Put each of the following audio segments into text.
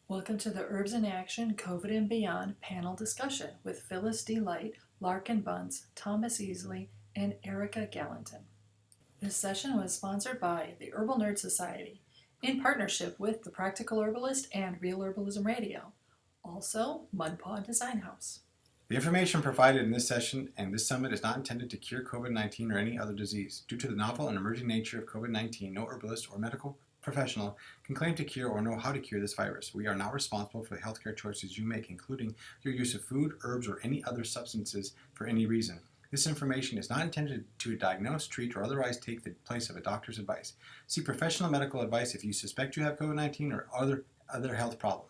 Welcome to the Herbs in Action COVID and Beyond panel discussion with Phyllis D. Light, Larkin Bunce, Thomas Easley, and Erica Galanton. This session was sponsored by the Herbal Nerd Society in partnership with The Practical Herbalist and Real Herbalism Radio. Also, Mudpaw Design House. The information provided in this session and this summit is not intended to cure COVID-19 or any other disease. Due to the novel and emerging nature of COVID-19, no herbalist or medical professional can claim to cure or know how to cure this virus. We are not responsible for the healthcare choices you make, including your use of food, herbs, or any other substances for any reason. This information is not intended to diagnose, treat, or otherwise take the place of a doctor's advice. Seek professional medical advice if you suspect you have COVID-19 or other health problem.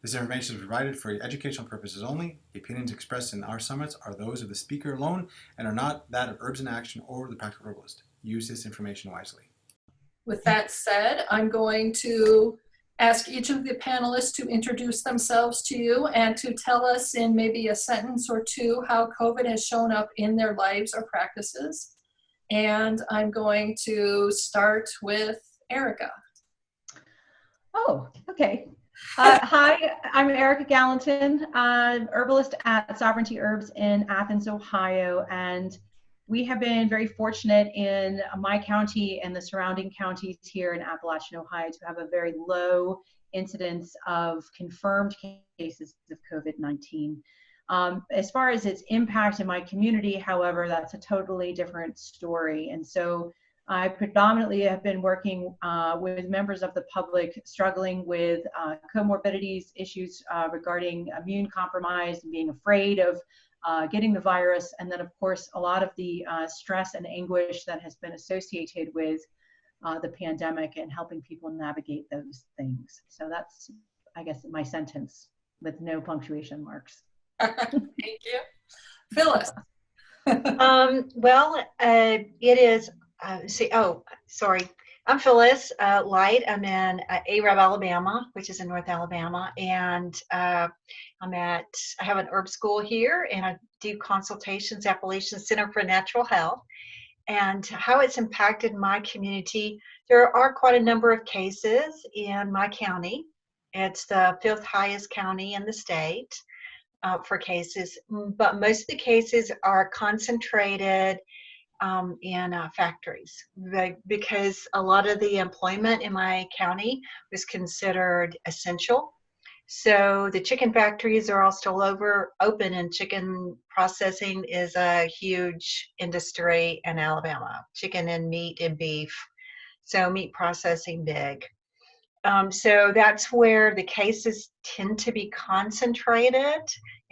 This information is provided for educational purposes only. The opinions expressed in our summits are those of the speaker alone and are not that of Herbs in Action or the Practical Herbalist. Use this information wisely. With that said, I'm going to ask each of the panelists to introduce themselves to you and to tell us in maybe a sentence or two how COVID has shown up in their lives or practices. And I'm going to start with Erica. Oh, okay. Hi, I'm Erica Galanton, herbalist at Sovereignty Herbs in Athens, Ohio, and we have been very fortunate in my county and the surrounding counties here in Appalachian, Ohio, to have a very low incidence of confirmed cases of COVID-19. As far as its impact in my community, however, that's a totally different story. And so I predominantly have been working with members of the public struggling with comorbidities, issues regarding immune compromise and being afraid of getting the virus, and then of course a lot of the stress and anguish that has been associated with the pandemic and helping people navigate those things. So that's, I guess, my sentence with no punctuation marks. Thank you. Phyllis. It is, sorry. I'm Phyllis Light. I'm in Arab, Alabama, which is in North Alabama, and I have an herb school here, and I do consultations, Appalachian Center for Natural Health, and how it's impacted my community. There are quite a number of cases in my county. It's the 5th highest county in the state for cases, but most of the cases are concentrated in factories, because a lot of the employment in my county was considered essential. So the chicken factories are all still open, and chicken processing is a huge industry in Alabama. Chicken and meat and beef. So meat processing big. So that's where the cases tend to be concentrated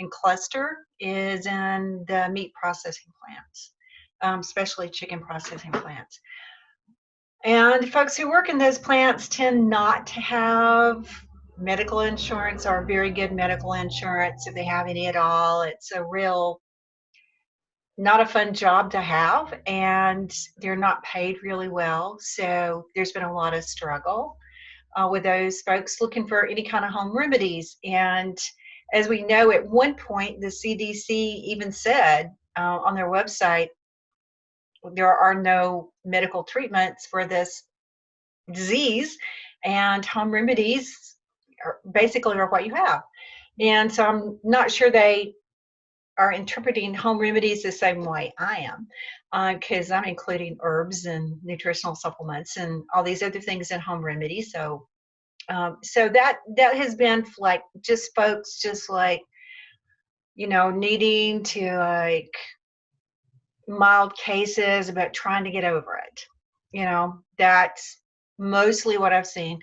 and cluster, is in the meat processing plants. Especially chicken processing plants. And folks who work in those plants tend not to have medical insurance or very good medical insurance, if they have any at all. It's not a fun job to have, and they're not paid really well. So there's been a lot of struggle with those folks looking for any kind of home remedies. And as we know, at one point, the CDC even said on their website, there are no medical treatments for this disease, and home remedies are basically what you have. And so I'm not sure they are interpreting home remedies the same way I am, because I'm including herbs and nutritional supplements and all these other things in home remedies. So that has been like just folks needing to mild cases, but trying to get over it. That's mostly what I've seen.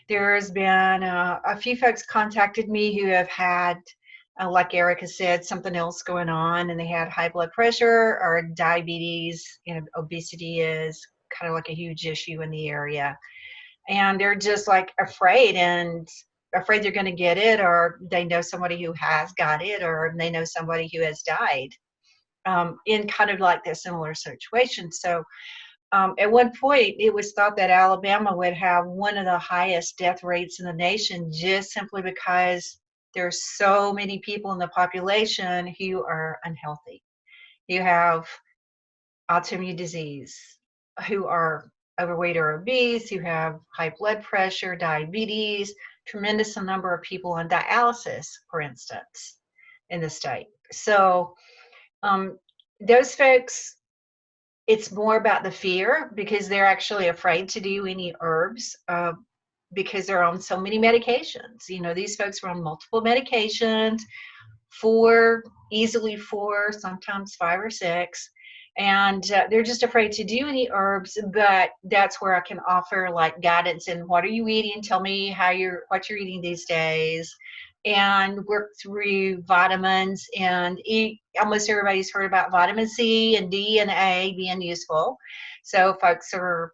There's been a few folks contacted me who have had, like Erica said, something else going on, and they had high blood pressure or diabetes. Obesity is kind of like a huge issue in the area, and they're just like afraid they're going to get it, or they know somebody who has got it, or they know somebody who has died in kind of like that similar situation. So at one point, it was thought that Alabama would have one of the highest death rates in the nation, just simply because there's so many people in the population who are unhealthy. You have autoimmune disease, who are overweight or obese, who have high blood pressure, diabetes, tremendous number of people on dialysis, for instance, in the state. So those folks, it's more about the fear because they're actually afraid to do any herbs because they're on so many medications. You know, these folks are on multiple medications, easily four, sometimes 5 or 6. And they're just afraid to do any herbs, but that's where I can offer like guidance in what are you eating? Tell me what you're eating these days, and work through vitamins and eat. Almost everybody's heard about vitamin C and D and A being useful. So folks are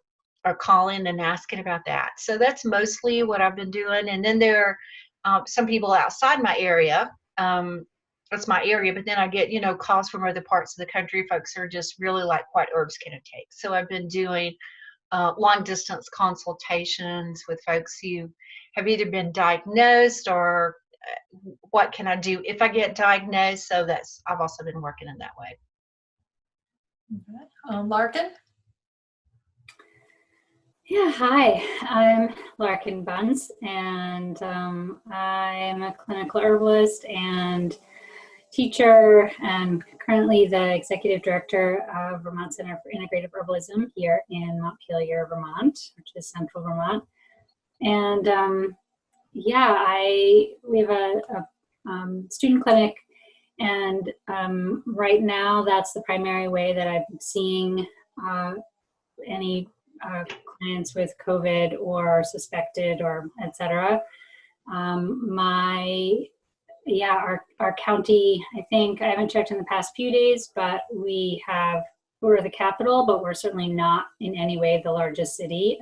calling and asking about that. So that's mostly what I've been doing. And then there are some people outside my area. That's my area, but then I get, calls from other parts of the country. Folks are just really like, what herbs can I take? So I've been doing long distance consultations with folks who have either been diagnosed or what can I do if I get diagnosed. So I've also been working in that way. Okay. Larkin? Yeah, hi, I'm Larkin Buns, and I'm a clinical herbalist and teacher, and currently the executive director of Vermont Center for Integrative Herbalism here in Montpelier, Vermont, which is central Vermont. And we have a student clinic, and right now that's the primary way that I'm seeing any clients with COVID or suspected or et cetera. Our county, I think, I haven't checked in the past few days, but we're the capital, but we're certainly not in any way the largest city.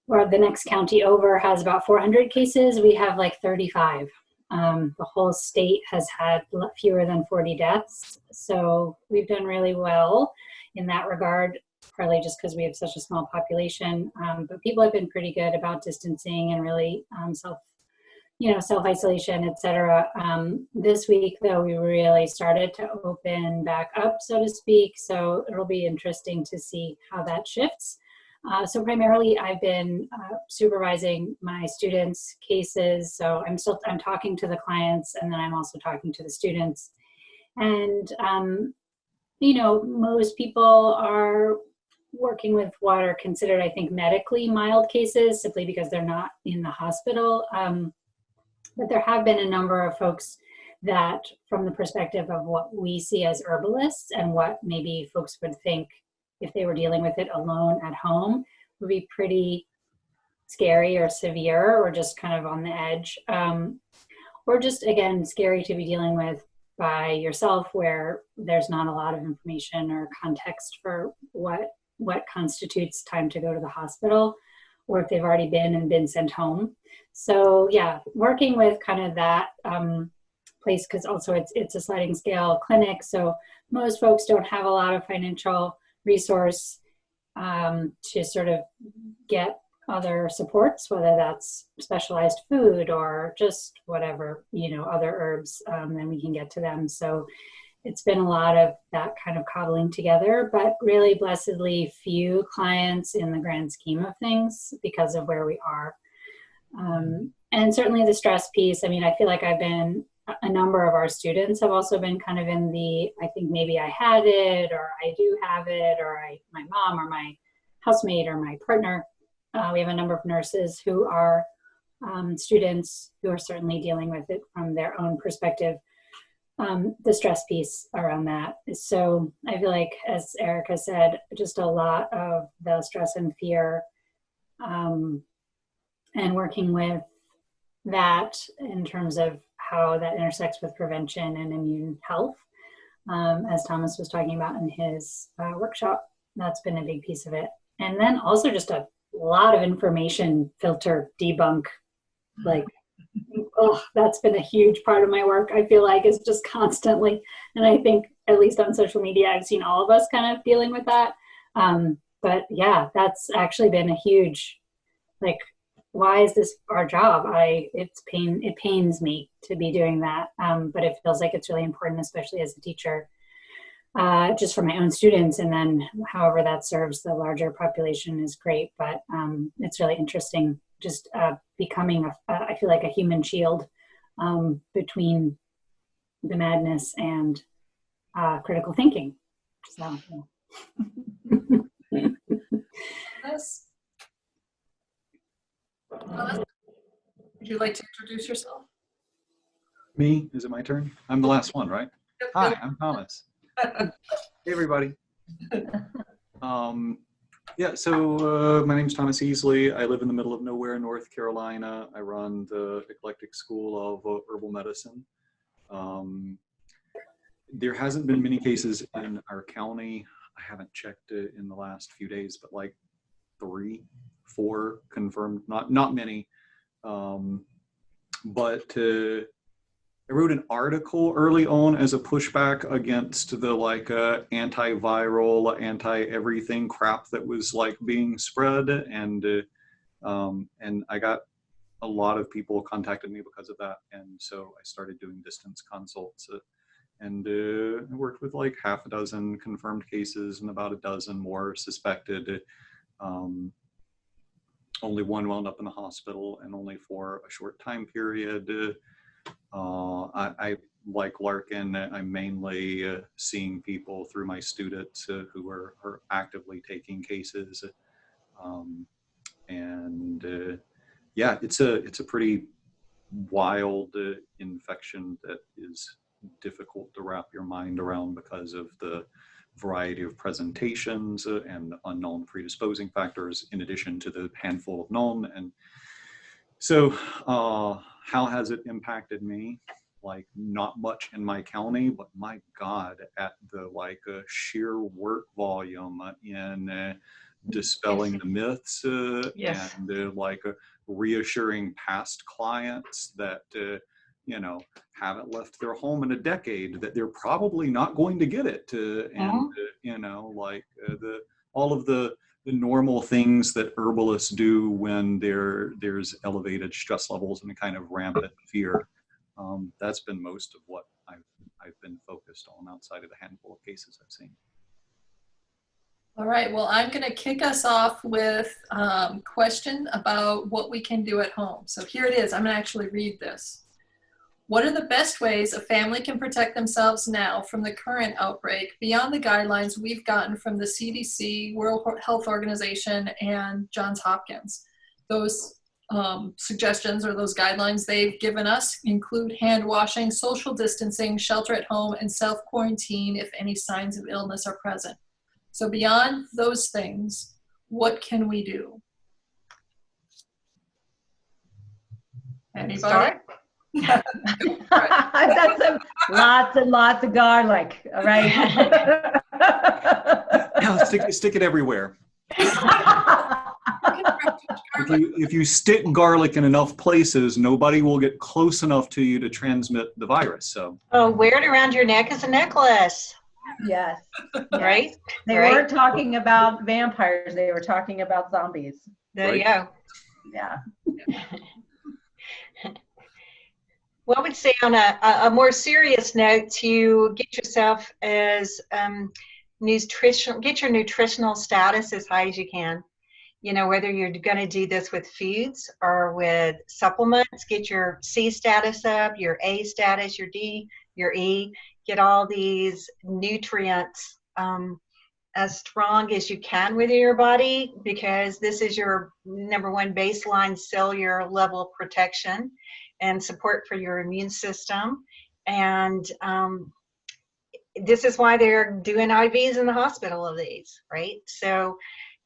Where the next county over has about 400 cases, we have like 35. The whole state has had fewer than 40 deaths. So we've done really well in that regard, partly just because we have such a small population. But people have been pretty good about distancing and really self-isolation, et cetera. This week, though, we really started to open back up, so to speak. So it'll be interesting to see how that shifts. So primarily, I've been supervising my students' cases. So I'm talking to the clients, and then I'm also talking to the students. And most people are working with what are considered, I think, medically mild cases, simply because they're not in the hospital. But there have been a number of folks that, from the perspective of what we see as herbalists and what maybe folks would think if they were dealing with it alone at home, would be pretty scary or severe or just kind of on the edge. Or just, again, scary to be dealing with by yourself, where there's not a lot of information or context for what constitutes time to go to the hospital, or if they've already been sent home. So yeah, working with kind of that place, because also it's a sliding scale clinic, so most folks don't have a lot of financial resource to sort of get other supports, whether that's specialized food or just whatever, other herbs, then we can get to them. So it's been a lot of that kind of cobbling together, but really blessedly few clients in the grand scheme of things because of where we are. And certainly the stress piece, I feel like a number of our students have also been kind of in I think maybe I had it, or I do have it, or my mom or my housemate or my partner. We have a number of nurses who are students who are certainly dealing with it from their own perspective. The stress piece around that. So I feel like, as Erica said, just a lot of the stress and fear and working with that in terms of how that intersects with prevention and immune health, as Thomas was talking about in his workshop. That's been a big piece of it. And then also just a lot of information filter, debunk, that's been a huge part of my work. I feel like it's just constantly, and I think at least on social media, I've seen all of us kind of dealing with that. But yeah, that's actually been a huge, why is this our job? It pains me to be doing that. But it feels like it's really important, especially as a teacher, just for my own students. And then however that serves the larger population is great, but it's really interesting just becoming, I feel like, a human shield between the madness and critical thinking. So, yeah. Yes. Thomas, would you like to introduce yourself? Me? Is it my turn? I'm the last one, right? Hi, I'm Thomas. Hey, everybody. Yeah, so my name's Thomas Easley. I live in the middle of nowhere, North Carolina. I run the Eclectic School of Herbal Medicine. There hasn't been many cases in our county. I haven't checked it in the last few days, but like 3, 4 confirmed, not many. But I wrote an article early on as a pushback against the like antiviral, anti-everything crap that was like being spread, and I got a lot of people contacted me because of that, and so I started doing distance consults, and I worked with like half a dozen confirmed cases and about a dozen more suspected. Only one wound up in the hospital, and only for a short time period. I like Larkin, I'm mainly seeing people through my students who are actively taking cases. Yeah, it's a pretty wild infection that is difficult to wrap your mind around because of the variety of presentations and unknown predisposing factors, in addition to the handful of known. And so how has it impacted me? Like, not much in my county, but my God, at the like sheer work volume in dispelling the myths Yes. and like reassuring past clients that you know, haven't left their home in a decade, that they're probably not going to get it, and you know, like all of the normal things that herbalists do when there's elevated stress levels and kind of rampant fear. That's been most of what I've been focused on outside of the handful of cases I've seen. All right, well, I'm going to kick us off with a question about what we can do at home. So here it is. I'm going to actually read this. What are the best ways a family can protect themselves now from the current outbreak beyond the guidelines we've gotten from the CDC, World Health Organization, and Johns Hopkins? Those suggestions or those guidelines they've given us include hand washing, social distancing, shelter at home, and self-quarantine if any signs of illness are present. So beyond those things, what can we do? Anybody? Start? I've got some lots and lots of garlic. All right. Yeah, stick it everywhere. If you stick garlic in enough places, nobody will get close enough to you to transmit the virus. So. Oh, wear it around your neck as a necklace. Yes. Right? They weren't talking about vampires. They were talking about zombies. There you go. Yeah. Well, I would say on a more serious note, to get yourself as get your nutritional status as high as you can. You know, whether you're going to do this with foods or with supplements, get your C status up, your A status, your D, your E, get all these nutrients as strong as you can within your body, because this is your number one baseline cellular level of protection and support for your immune system. And this is why they're doing IVs in the hospital of these, right? So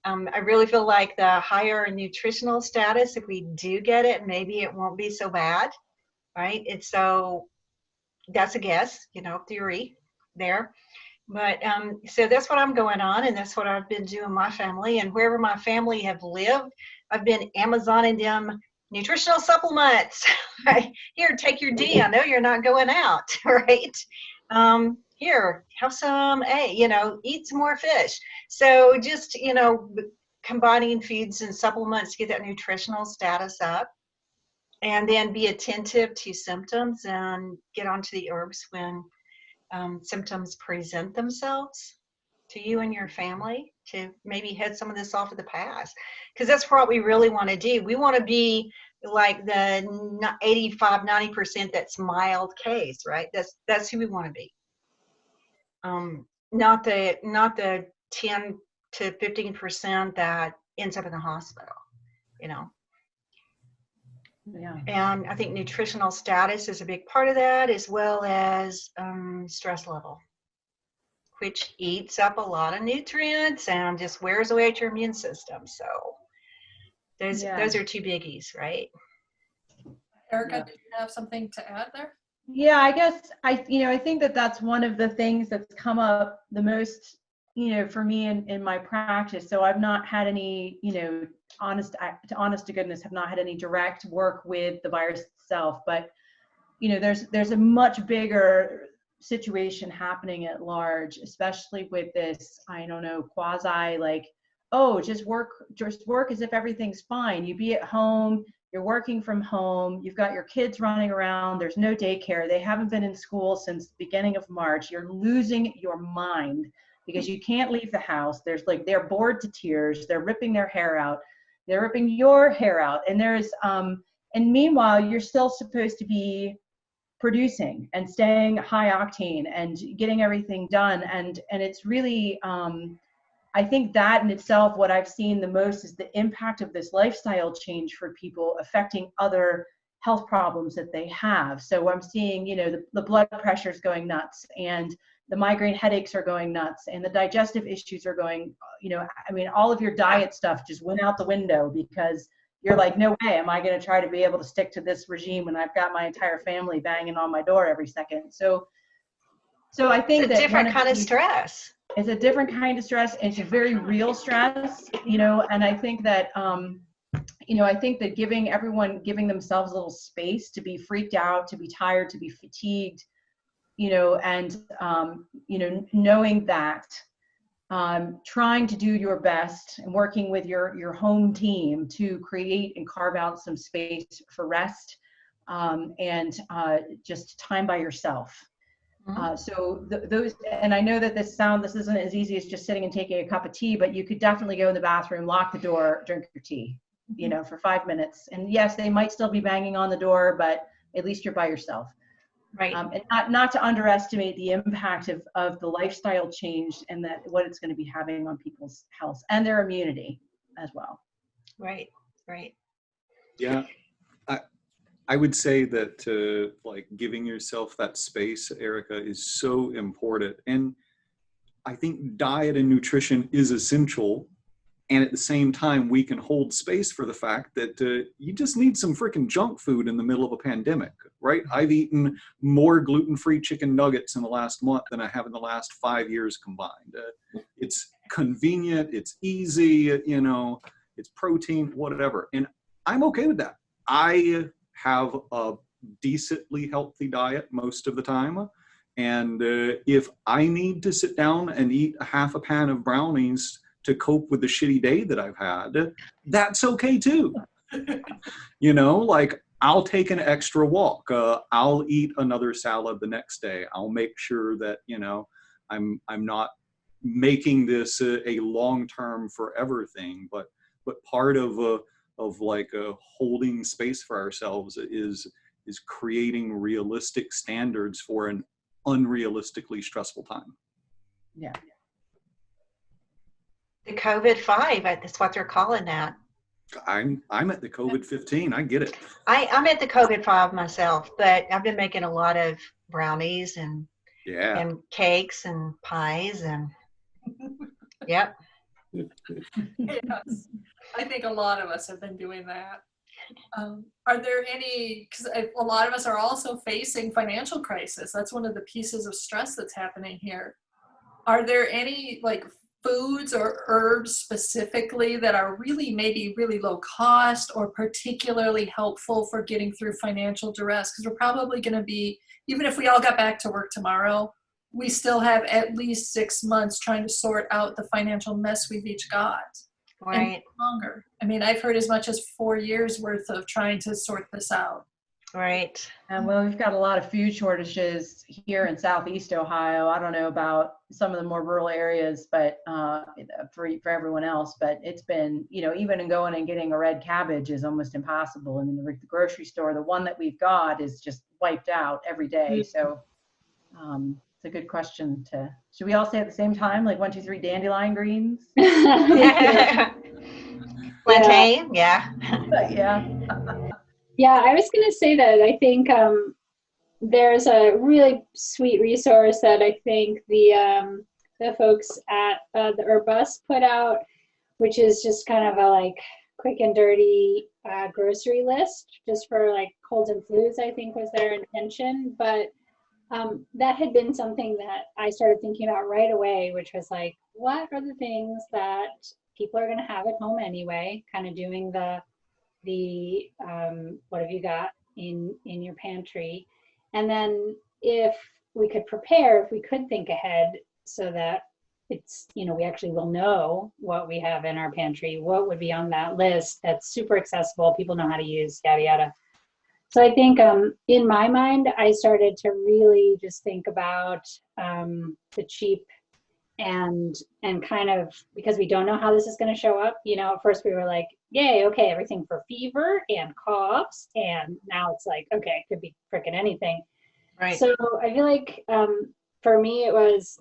I really feel like the higher nutritional status, if we do get it, maybe it won't be so bad, right? It's so, that's a guess, you know, theory there. But so that's what I'm going on, and that's what I've been doing my family. And wherever my family have lived, I've been Amazoning them nutritional supplements. Right? Here, take your D. I know you're not going out, right? Here, have some A, you know, eat some more fish. So just, you know, combining foods and supplements to get that nutritional status up. And then be attentive to symptoms and get onto the herbs when symptoms present themselves to you and your family. to maybe head some of this off of the past, because that's what we really want to do. We want to be like the 85, 90% that's mild case, right? That's who we want to be. Not the 10 to 15% that ends up in the hospital, you know. Yeah. And I think nutritional status is a big part of that, as well as stress level, which eats up a lot of nutrients and just wears away at your immune system. So those are two biggies, right? Erica, did you have something to add there? Yeah, I guess I think that that's one of the things that's come up the most, for me in my practice. So I've not had any, honest to goodness, have not had any direct work with the virus itself, but there's a much bigger situation happening at large, especially with this, I don't know, quasi like, oh, just work as if everything's fine. You be at home, you're working from home, you've got your kids running around, there's no daycare, they haven't been in school since the beginning of March. You're losing your mind because you can't leave the house. There's like, they're bored to tears, they're ripping their hair out, they're ripping your hair out. And and meanwhile, you're still supposed to be producing and staying high octane and getting everything done. And it's really, I think that in itself, what I've seen the most is the impact of this lifestyle change for people affecting other health problems that they have. So I'm seeing, the blood pressure is going nuts, and the migraine headaches are going nuts, and the digestive issues are going, all of your diet stuff just went out the window because you're like, no way am I going to try to be able to stick to this regime when I've got my entire family banging on my door every second. So I think it's a different kind of stress. It's a different kind of stress. It's a very real stress, and I think that, giving themselves a little space to be freaked out, to be tired, to be fatigued, and, knowing that, trying to do your best and working with your home team to create and carve out some space for rest, and just time by yourself. So those, and I know that this isn't as easy as just sitting and taking a cup of tea, but you could definitely go in the bathroom, lock the door, drink your tea, for 5 minutes. And yes, they might still be banging on the door, but at least you're by yourself. Right. And not to underestimate the impact of the lifestyle change and what it's going to be having on people's health and their immunity as well. Right. Yeah. I would say that like giving yourself that space, Erica, is so important. And I think diet and nutrition is essential. And at the same time, we can hold space for the fact that you just need some freaking junk food in the middle of a pandemic, right? I've eaten more gluten-free chicken nuggets in the last month than I have in the last 5 years combined. It's convenient, it's easy, it's protein, whatever. And I'm okay with that. I have a decently healthy diet most of the time. And if I need to sit down and eat half a pan of brownies to cope with the shitty day that I've had, that's okay too. Like I'll take an extra walk. I'll eat another salad the next day. I'll make sure that, I'm not making this a long-term forever thing, but part of holding space for ourselves is creating realistic standards for an unrealistically stressful time. Yeah. The COVID-5, that's what they're calling that. I'm at the COVID-15. I get it. I'm at the COVID-5 myself, but I've been making a lot of brownies and cakes and pies and yep. Yes, I think a lot of us have been doing that. Are there any, because a lot of us are also facing financial crisis. That's one of the pieces of stress that's happening here. Are there any like foods or herbs specifically that are maybe really low cost or particularly helpful for getting through financial duress? Because we're probably going to be, even if we all got back to work tomorrow, we still have at least 6 months trying to sort out the financial mess we've each got. Right. And longer. I mean, I've heard as much as 4 years worth of trying to sort this out. Right. Well, we've got a lot of food shortages here in Southeast Ohio. I don't know about some of the more rural areas, but for everyone else, but it's been, even in going and getting a red cabbage is almost impossible. I mean, the grocery store, the one that we've got is just wiped out every day. So it's a good question should we all say at the same time, like 1, 2, 3, dandelion greens? Plantain, yeah. Yeah. Yeah, I was going to say that I think there's a really sweet resource that I think the folks at the Herb Bus put out, which is just kind of a like quick and dirty grocery list just for like colds and flus, I think was their intention. But that had been something that I started thinking about right away, which was like, what are the things that people are going to have at home anyway, kind of doing the what have you got in your pantry, and then if we could prepare, if we could think ahead so that it's, we actually will know what we have in our pantry, what would be on that list that's super accessible, people know how to use, yada yada. So I think in my mind, I started to really just think about the cheap and kind of, because we don't know how this is going to show up. At first we were like, yay, okay, everything for fever and coughs, and now it's like, okay, it could be freaking anything. Right. So I feel like for me it was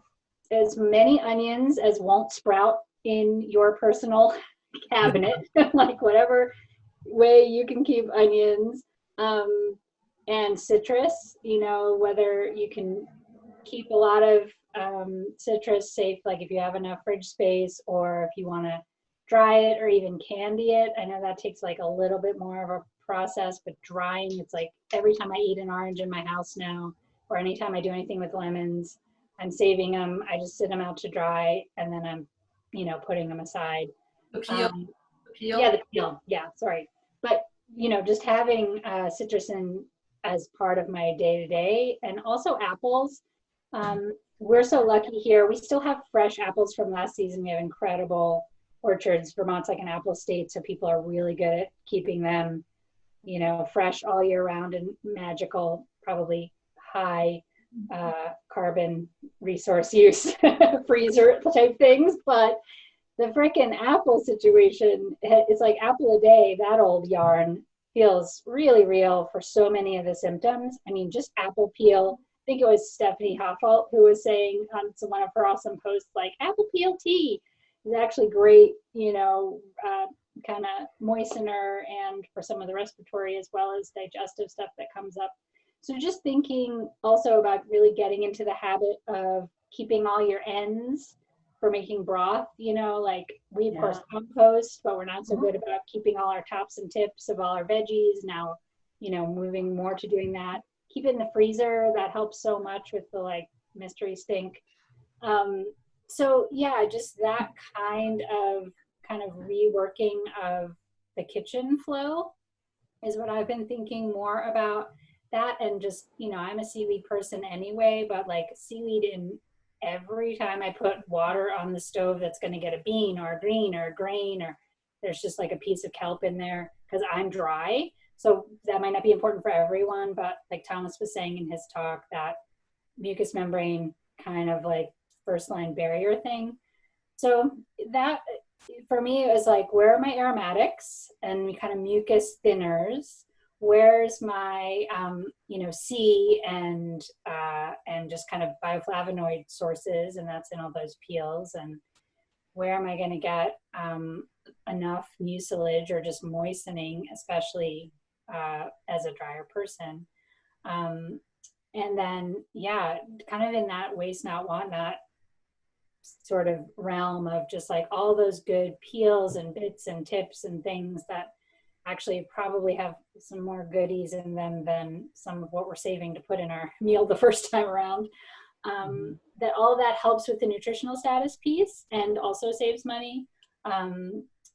as many onions as won't sprout in your personal cabinet, like whatever way you can keep onions, and citrus, whether you can keep a lot of citrus safe, like if you have enough fridge space, or if you want to dry it or even candy it. I know that takes like a little bit more of a process, but drying, it's like every time I eat an orange in my house now, or anytime I do anything with lemons, I'm saving them. I just sit them out to dry, and then I'm, putting them aside. The peel. Yeah, the peel. Yeah, sorry. But, just having citrus as part of my day-to-day, and also apples. We're so lucky here. We still have fresh apples from last season. We have incredible orchards. Vermont's like an apple state, so people are really good at keeping them, fresh all year round, and magical, probably high carbon resource use freezer type things. But the frickin' apple situation, it's like apple a day, that old yarn feels really real for so many of the symptoms. I mean, just apple peel. I think it was Stephanie Hoffalt who was saying on one of her awesome posts, like apple peel tea is actually great, kind of moistener, and for some of the respiratory as well as digestive stuff that comes up. So just thinking also about really getting into the habit of keeping all your ends for making broth, like we of course compost, but we're not so good about keeping all our tops and tips of all our veggies. Now, moving more to doing that. Keep it in the freezer. That helps so much with the like mystery stink. So yeah, just that kind of reworking of the kitchen flow is what I've been thinking more about. That, and just, I'm a seaweed person anyway, but like seaweed in every time I put water on the stove that's going to get a bean or a green or a grain, or there's just like a piece of kelp in there because I'm dry. So that might not be important for everyone, but like Thomas was saying in his talk, that mucous membrane kind of like first line barrier thing. So that for me is like, where are my aromatics and kind of mucus thinners? Where's my C and just kind of bioflavonoid sources, and that's in all those peels. And where am I going to get enough mucilage or just moistening, especially as a drier person? And then kind of in that waste not, want not sort of realm of just like all those good peels and bits and tips and things that actually probably have some more goodies in them than some of what we're saving to put in our meal the first time around. That all that helps with the nutritional status piece and also saves money.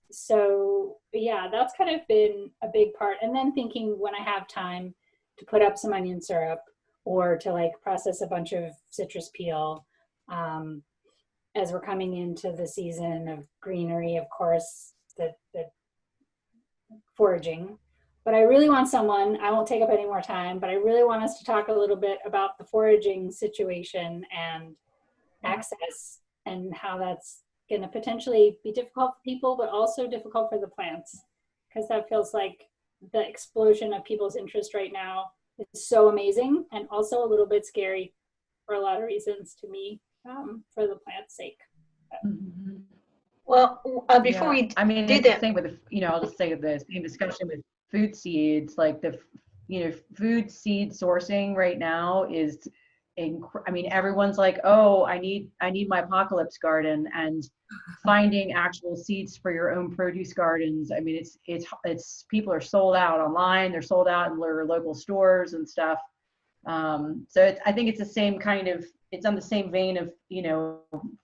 So yeah, that's kind of been a big part. And then thinking when I have time to put up some onion syrup or to like process a bunch of citrus peel, as we're coming into the season of greenery, of course, the foraging, But I really want someone, I won't take up any more time, but I really want us to talk a little bit about the foraging situation and access and how that's going to potentially be difficult for people, but also difficult for the plants. Because that feels like the explosion of people's interest right now is so amazing and also a little bit scary for a lot of reasons to me, for the plant's sake. Mhm. Well, before Yeah. we I mean, do it's the that, same with, I'll just say the same discussion with food seeds, like food seed sourcing right now is, I mean, everyone's like, oh, I need my apocalypse garden, and finding actual seeds for your own produce gardens. I mean, it's people are sold out online, they're sold out in their local stores and stuff. So I think it's the same kind of, it's on the same vein of,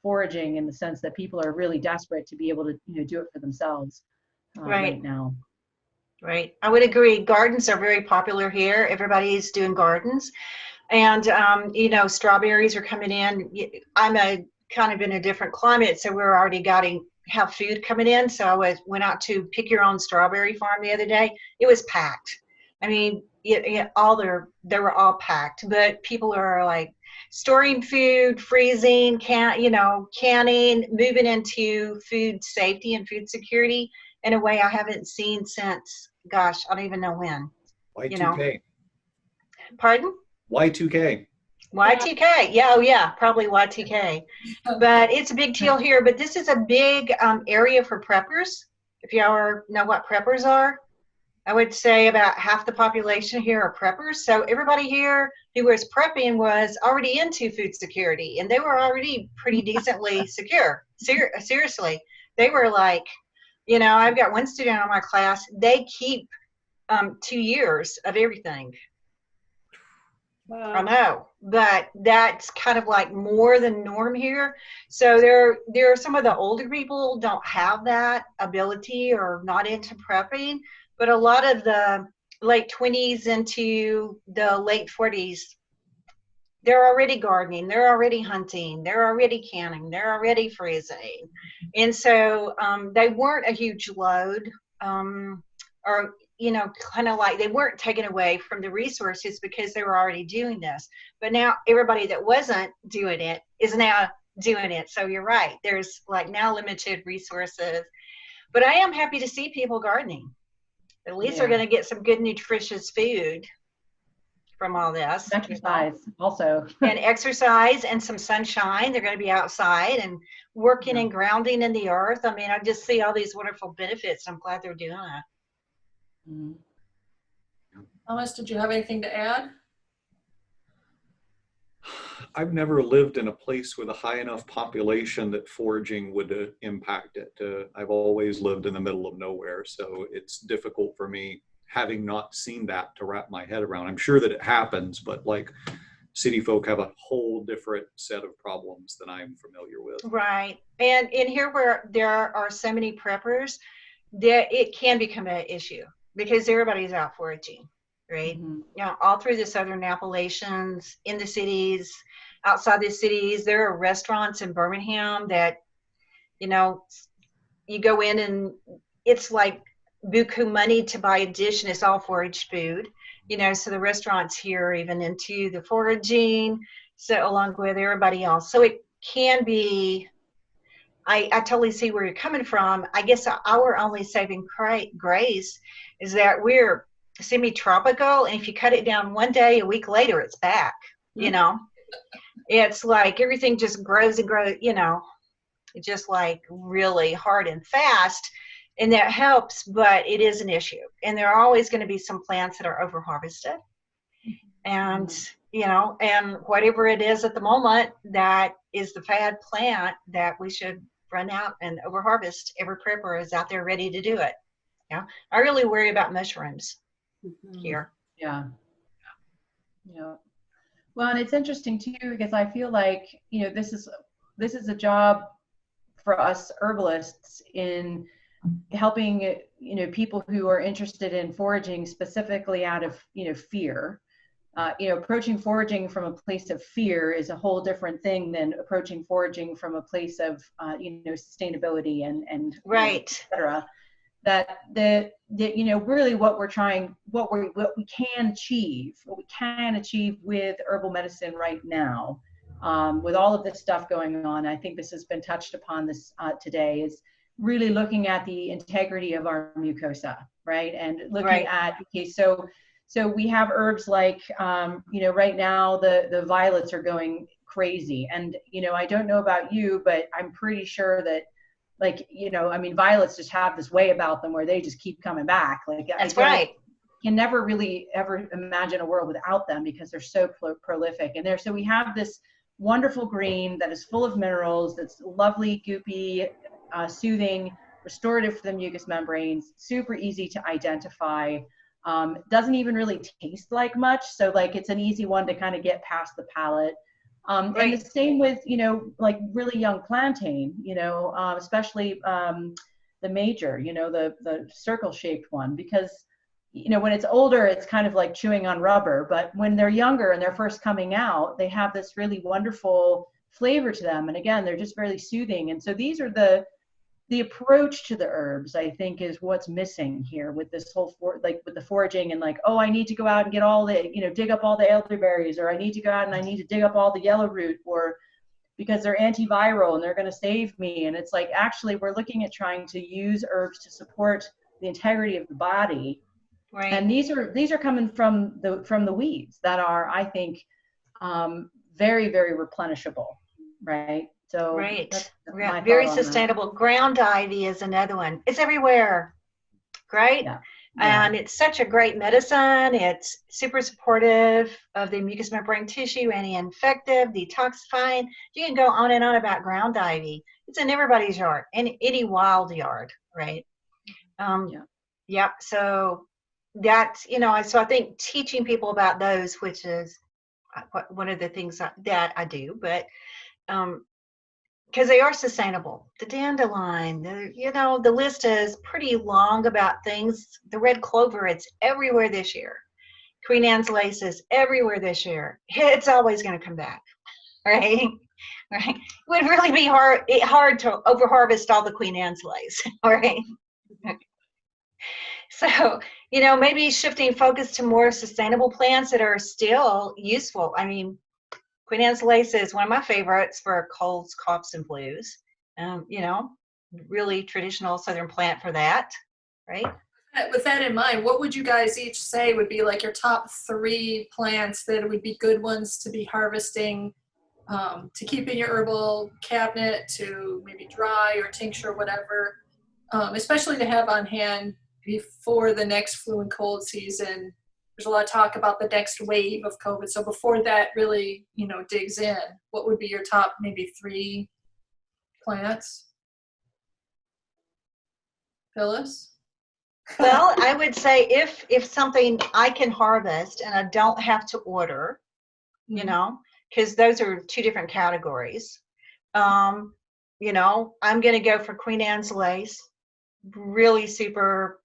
foraging, in the sense that people are really desperate to be able to, do it for themselves right, right now. right. I would agree. Gardens are very popular here. Everybody's doing gardens. And, strawberries are coming in. I'm kind of in a different climate, so we're already have food coming in. So I went out to pick your own strawberry farm the other day. It was packed. I mean, they were all packed, but people are like storing food, freezing, canning, moving into food safety and food security in a way I haven't seen since, gosh, I don't even know when. Y2K. Pardon? Y2K. Y2K, yeah, oh yeah, probably Y2K. But it's a big deal here. But this is a big area for preppers. If y'all know what preppers are, I would say about half the population here are preppers. So everybody here who was prepping was already into food security, and they were already pretty decently secure. Seriously, they were like, I've got one student in my class. They keep 2 years of everything. Wow. I know, but that's kind of like more than norm here. So there are some of the older people don't have that ability or not into prepping, but a lot of the late 20s into the late 40s, they're already gardening, they're already hunting, they're already canning, they're already freezing. And so they weren't a huge load, or kind of like they weren't taken away from the resources because they were already doing this. But now everybody that wasn't doing it is now doing it. So you're right, there's like now limited resources. But I am happy to see people gardening. At least they're going to get some good nutritious food from all this. Exercise also. And exercise and some sunshine. They're going to be outside and working and grounding in the earth. I mean, I just see all these wonderful benefits. I'm glad they're doing it. Mm-hmm. Thomas, did you have anything to add? I've never lived in a place with a high enough population that foraging would impact it. I've always lived in the middle of nowhere, so it's difficult for me, having not seen that, to wrap my head around. I'm sure that it happens, but like city folk have a whole different set of problems than I'm familiar with. Right. And in here where there are so many preppers, that it can become an issue because everybody's out foraging, right? Mm-hmm. All through the Southern Appalachians, in the cities, outside the cities, there are restaurants in Birmingham that, you go in and it's like buku money to buy a dish, and it's all foraged food. So the restaurants here are even into the foraging, so along with everybody else. So it can be, I totally see where you're coming from. I guess our only saving grace is that we're semi-tropical, and if you cut it down one day, a week later, it's back. It's like everything just grows and grows, just like really hard and fast. And that helps, but it is an issue. And there are always going to be some plants that are over harvested. And, and whatever it is at the moment that is the fad plant that we should run out and over harvest, every prepper is out there ready to do it. Yeah. I really worry about mushrooms here. Yeah. Well, and it's interesting too, because I feel like, this is a job for us herbalists in helping, people who are interested in foraging specifically out of, fear. Approaching foraging from a place of fear is a whole different thing than approaching foraging from a place of, sustainability and right, et cetera. that really what we can achieve with herbal medicine right now, with all of this stuff going on. I think this has been touched upon this today, is really looking at the integrity of our mucosa, right? And looking at, okay, so we have herbs like, right now the violets are going crazy. And, I don't know about you, but I'm pretty sure that, violets just have this way about them where they just keep coming back. Like, That's I can never really ever imagine a world without them because they're so prolific. And so we have this wonderful green that is full of minerals, that's lovely, goopy, soothing, restorative for the mucous membranes, super easy to identify. Doesn't even really taste like much. So it's an easy one to kind of get past the palate. And the same with, really young plantain, especially the major, the circle shaped one, because, when it's older, it's kind of like chewing on rubber. But when they're younger and they're first coming out, they have this really wonderful flavor to them. And again, they're just really soothing. And so these are the approach to the herbs, I think, is what's missing here with this whole with the foraging and I need to go out and get all the, dig up all the elderberries, or I need to go out and I need to dig up all the yellow root, or because they're antiviral and they're going to save me. And it's actually we're looking at trying to use herbs to support the integrity of the body. Right. And these are coming from the weeds that are, I think, very, very replenishable, right? So that's very sustainable. Ground ivy is another one. It's everywhere, right? Yeah. And it's such a great medicine. It's super supportive of the mucous membrane tissue, anti-infective, detoxifying. You can go on and on about ground ivy. It's in everybody's yard, any wild yard, right? Yeah. So that's, so I think teaching people about those, which is one of the things that I do, but because they are sustainable. The dandelion, the list is pretty long about things. The red clover, it's everywhere this year. Queen Anne's lace is everywhere this year. It's always going to come back, right? Right. It would really be hard to overharvest all the Queen Anne's lace, right? So, maybe shifting focus to more sustainable plants that are still useful. I mean, Queen Anne's lace is one of my favorites for colds, coughs, and flus. Really traditional Southern plant for that, right? With that in mind, what would you guys each say would be your top 3 plants that would be good ones to be harvesting, to keep in your herbal cabinet, to maybe dry or tincture, whatever, especially to have on hand before the next flu and cold season? There's a lot of talk about the next wave of COVID. So before that really, digs in, what would be your top maybe 3 plants? Phyllis? Well, I would say if something I can harvest and I don't have to order, because those are 2 different categories. I'm going to go for Queen Anne's lace. Really super.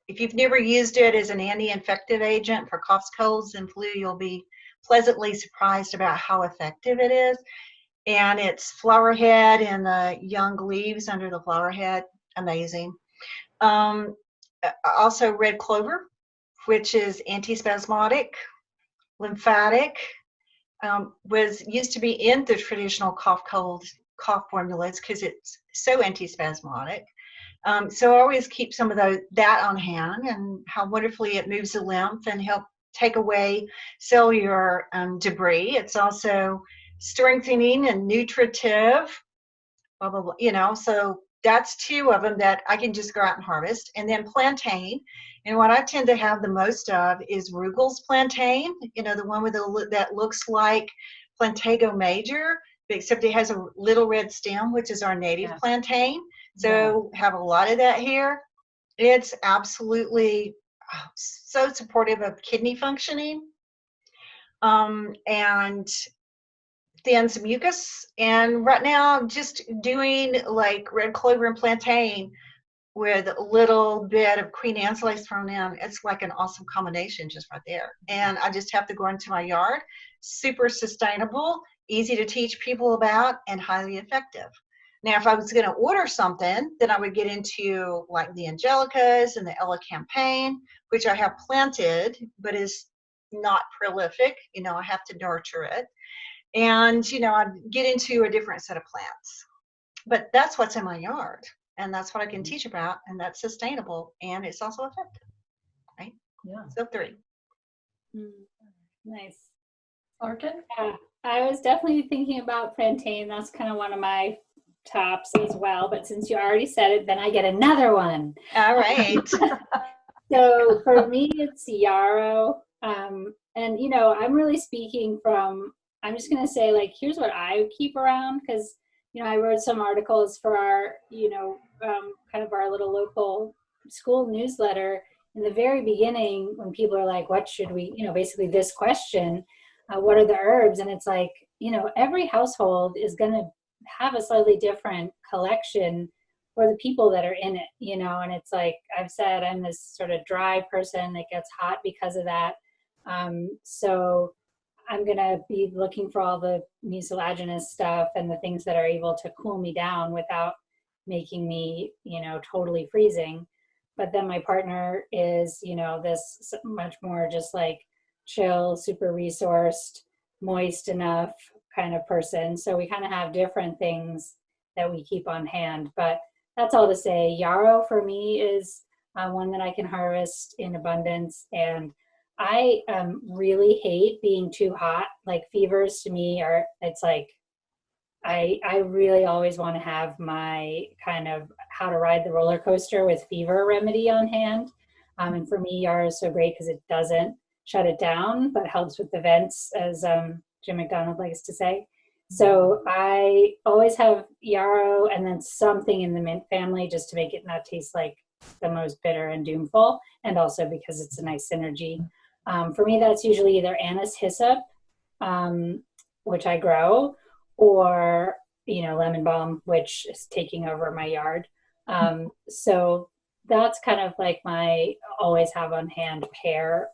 If you've never used it as an anti-infective agent for coughs, colds, and flu, you'll be pleasantly surprised about how effective it is. And it's flower head and the young leaves under the flower head, amazing. Also red clover, which is antispasmodic, lymphatic, used to be in the traditional cough formulas because it's so antispasmodic. So I always keep some of that on hand, and how wonderfully it moves the lymph and help take away cellular debris. It's also strengthening and nutritive, blah, blah, blah, so that's 2 of them that I can just go out and harvest. And then plantain. And what I tend to have the most of is Rugel's plantain, the one with that looks like Plantago major, except it has a little red stem, which is our native plantain. So have a lot of that here. It's absolutely so supportive of kidney functioning, and thins mucus. And right now I'm just doing red clover and plantain with a little bit of Queen Anne's lace thrown in. It's like an awesome combination just right there. And I just have to go into my yard. Super sustainable, easy to teach people about, and highly effective. Now, if I was going to order something, then I would get into like the Angelicas and the Ella campaign, which I have planted, but is not prolific. You know, I have to nurture it. And, you know, I'd get into a different set of plants. But that's what's in my yard. And that's what I can teach about. And that's sustainable. And it's also effective, right? Yeah. So 3. Nice. Larkin? Yeah, I was definitely thinking about plantain. That's kind of one of my tops as well. But since you already said it, then I get another one. All right. So for me, it's yarrow. And, you know, I'm really speaking from, I'm just going to say, like, here's what I keep around because, you know, I wrote some articles for our, you know, kind of our little local school newsletter in the very beginning when people are like, what should we, you know, basically this question, what are the herbs? And it's like, you know, every household is going to have a slightly different collection for the people that are in it, you know, and it's like I've said, I'm this sort of dry person that gets hot because of that. So I'm going to be looking for all the mucilaginous stuff and the things that are able to cool me down without making me, you know, totally freezing. But then my partner is, you know, this much more just like chill, super resourced, moist enough kind of person. So we kind of have different things that we keep on hand. But that's all to say, yarrow for me is one that I can harvest in abundance. And I really hate being too hot. Like fevers to me are, it's like, I really always want to have my kind of how to ride the roller coaster with fever remedy on hand. And for me, yarrow is so great because it doesn't shut it down, but helps with the vents, as Jim McDonald likes to say. So I always have yarrow and then something in the mint family just to make it not taste like the most bitter and doomful, and also because it's a nice synergy. For me, that's usually either anise hyssop, which I grow, or, you know, lemon balm, which is taking over my yard. So that's kind of like my always have on hand pair.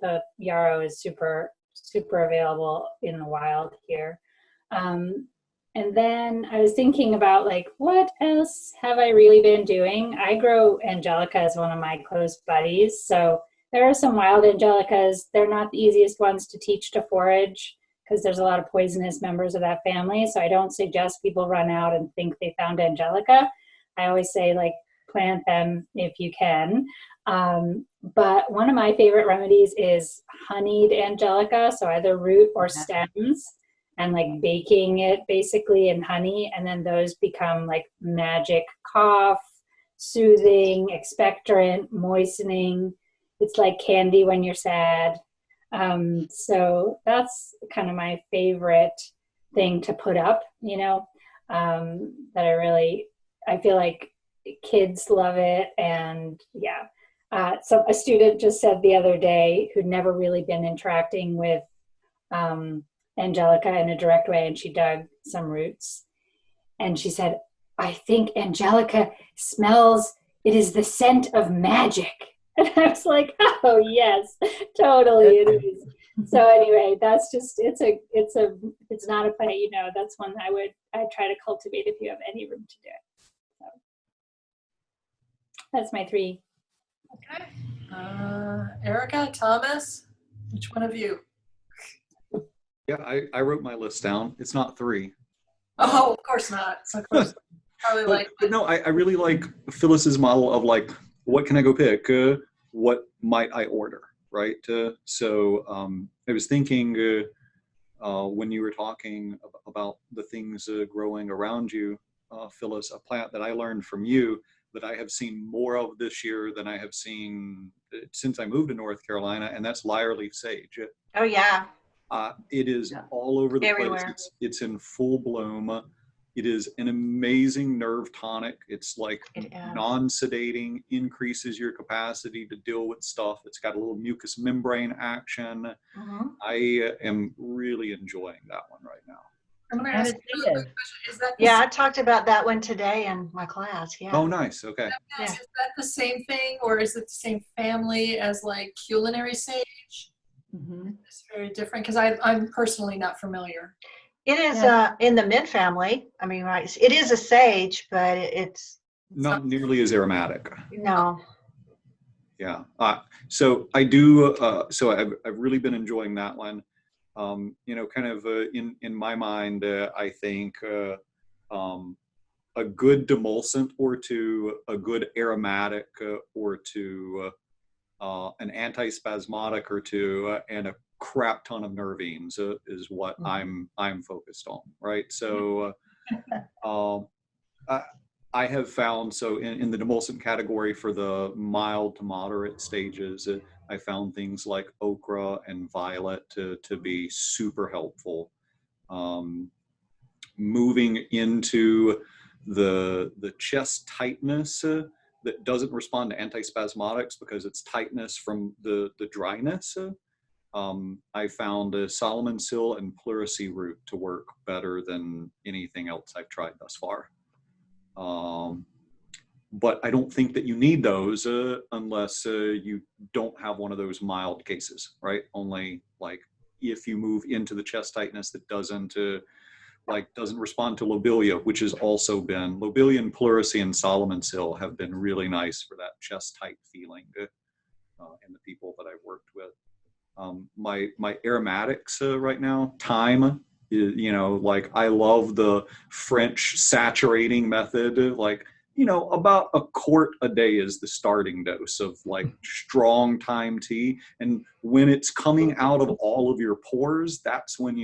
The yarrow is super available in the wild here. And then I was thinking about like, what else have I really been doing? I grow angelica as one of my close buddies. So there are some wild angelicas. They're not the easiest ones to teach to forage because there's a lot of poisonous members of that family. So I don't suggest people run out and think they found angelica. I always say, like, plant them if you can. But one of my favorite remedies is honeyed angelica. So either root or stems, and like baking it basically in honey. And then those become like magic cough, soothing, expectorant, moistening. It's like candy when you're sad. So that's kind of my favorite thing to put up, you know, that I feel like kids love it. And yeah. So a student just said the other day who'd never really been interacting with angelica in a direct way, and she dug some roots. And she said, I think angelica smells, it is the scent of magic. And I was like, oh yes, totally it is. So anyway, that's just, it's not a plant, you know, that's one I try to cultivate if you have any room to do it. So that's my 3. Okay. Erica, Thomas, which one of you? Yeah, I wrote my list down. It's not 3. Oh, of course not. Of course, probably like. But no, I really like Phyllis's model of like, what can I go pick? What might I order, right? So I was thinking when you were talking about the things growing around you, Phyllis, a plant that I learned from you that I have seen more of this year than I have seen since I moved to North Carolina, and that's lyre leaf sage. Oh, yeah. It is all over the Everywhere. place. It's in full bloom. It is an amazing nerve tonic. It's like non-sedating, increases your capacity to deal with stuff. It's got a little mucous membrane action. Mm-hmm. I am really enjoying that one right now. I'm going to ask you a quick question. Is that I talked about that one today in my class. Yeah. Oh, nice. Okay. Yeah. Is that the same thing, or is it the same family as like culinary sage? Mm-hmm. It's very different because I'm personally not familiar. It is Yeah. in the mint family. I mean, right? It is a sage, but it's Not nearly as aromatic. no. Yeah. So I do. So I've really been enjoying that one. Kind of in my mind, I think a good demulcent or two, a good aromatic or two, an antispasmodic or two, and a crap ton of nervines is what I'm focused on, right? So I, I have found, so in the demulcent category for the mild to moderate stages, I found things like okra and violet to be super helpful. Moving into the chest tightness that doesn't respond to antispasmodics because it's tightness from the dryness. I found Solomon Sill and pleurisy root to work better than anything else I've tried thus far. But I don't think that you need those unless you don't have one of those mild cases, right? Only like if you move into the chest tightness that doesn't respond to lobelia, which has also been lobelia and pleurisy and Solomon Sill have been really nice for that chest tight feeling in the people that I've worked with. My aromatics right now, thyme. Like I love the French saturating method. Like, about a quart a day is the starting dose of like strong thyme tea. And when it's coming out of all of your pores, that's when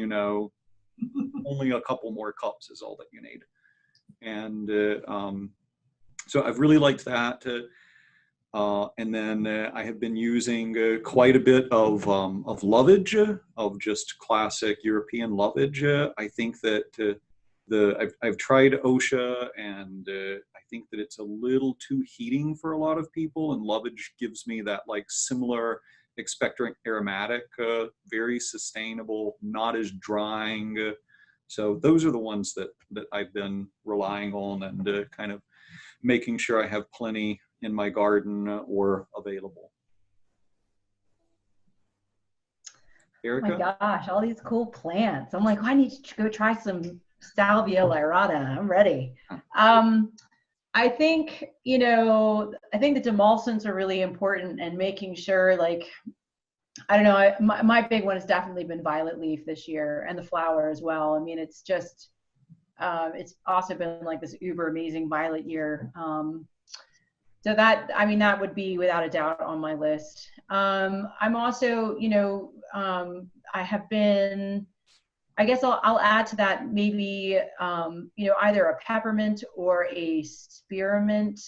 only a couple more cups is all that you need. And so I've really liked that. And then I have been using quite a bit of lovage, of just classic European lovage. I think that I've tried OSHA, and I think that it's a little too heating for a lot of people, and lovage gives me that like similar expectorant aromatic, very sustainable, not as drying. So those are the ones that I've been relying on and kind of making sure I have plenty in my garden or available. Erica? Oh my gosh, all these cool plants. I'm like, I need to go try some Salvia lyrata. I'm ready. I think, I think the demulcents are really important, and making sure, like, I don't know, my big one has definitely been violet leaf this year, and the flower as well. I mean, it's just, it's also been like this uber amazing violet year. So that, I mean, that would be without a doubt on my list. I'm also, I have been, I guess I'll add to that maybe, either a peppermint or a spearmint,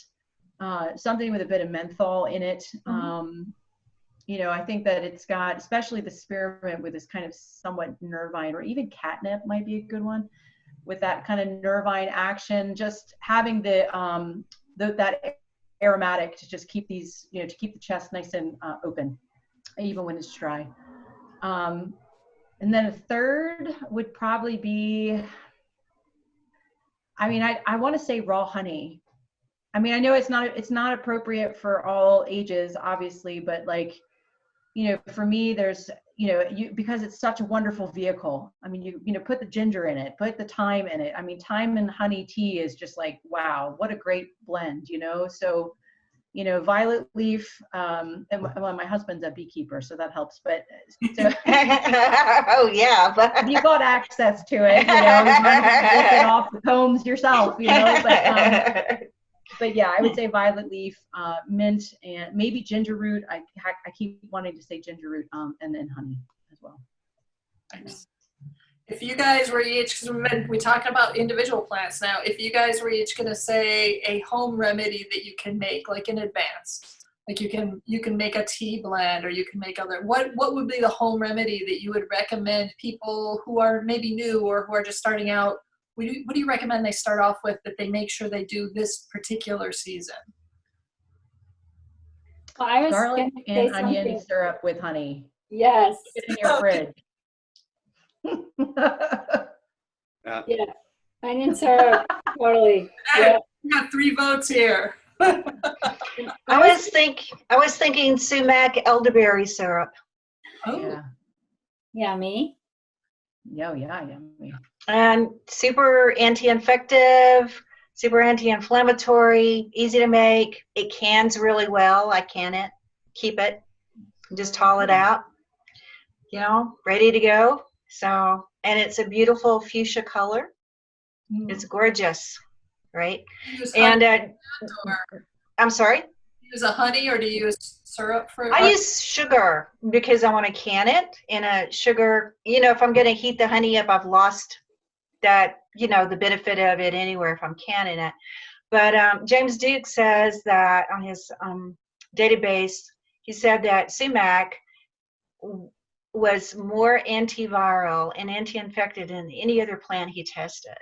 something with a bit of menthol in it. I think that it's got, especially the spearmint with this kind of somewhat nervine, or even catnip might be a good one, with that kind of nervine action, just having that aromatic to just keep these, to keep the chest nice and open, even when it's dry. And then a third would probably be, I mean, I want to say raw honey. I mean, I know it's not appropriate for all ages, obviously, but like, for me, there's, because it's such a wonderful vehicle. I mean, you put the ginger in it, put the thyme in it. I mean, thyme and honey tea is just like, wow, what a great blend, So, violet leaf, and well, my husband's a beekeeper, so that helps. But so, Oh yeah, but you've got access to it, you get it off the combs yourself, But yeah, I would say violet leaf, mint, and maybe ginger root. I keep wanting to say ginger root, and then honey as well. Nice. If you guys were each, because we're talking about individual plants now, if you guys were each going to say a home remedy that you can make, like in advance, like you can make a tea blend, or you can make other, what would be the home remedy that you would recommend people who are maybe new or who are just starting out? What do you recommend they start off with that they make sure they do this particular season? Well, I was Garlic gonna and say onion something. syrup with honey. Yes. Put it in your fridge. Yeah. Onion syrup. Totally. Yeah. We got 3 votes here. I was thinking sumac elderberry syrup. Oh, Yeah. Yeah, me. Yeah, yeah, yummy. And super anti-infective, super anti-inflammatory, easy to make. It cans really well. I can it, keep it, just haul it out, ready to go. So, and it's a beautiful fuchsia color. It's gorgeous, right? Do you use And honey or I'm sorry? do you use a honey or do you use syrup for it? I use sugar because I want to can it in a sugar. If I'm going to heat the honey up, I've lost that, the benefit of it anywhere if I'm canning it. But James Duke says that on his database, he said that sumac was more antiviral and anti-infected than any other plant he tested.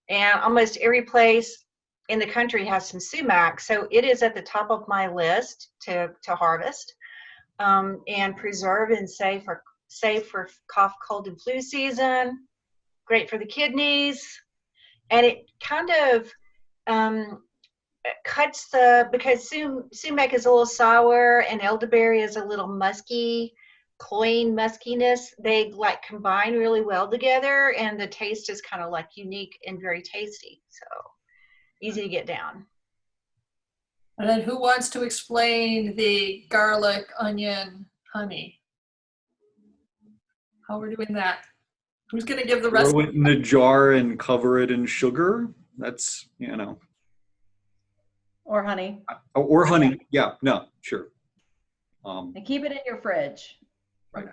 And almost every place in the country has some sumac, so it is at the top of my list to harvest and preserve and save for cough, cold, and flu season. Great for the kidneys, and it kind of cuts because sumac is a little sour and elderberry is a little musky, cloying muskiness. They like combine really well together, and the taste is kind of like unique and very tasty. So easy to get down. And then who wants to explain the garlic, onion, honey? How we're doing that? Who's going to give the rest? Throw it in a jar and cover it in sugar. That's, Or honey. or honey. Yeah, no, sure. And keep it in your fridge. Right.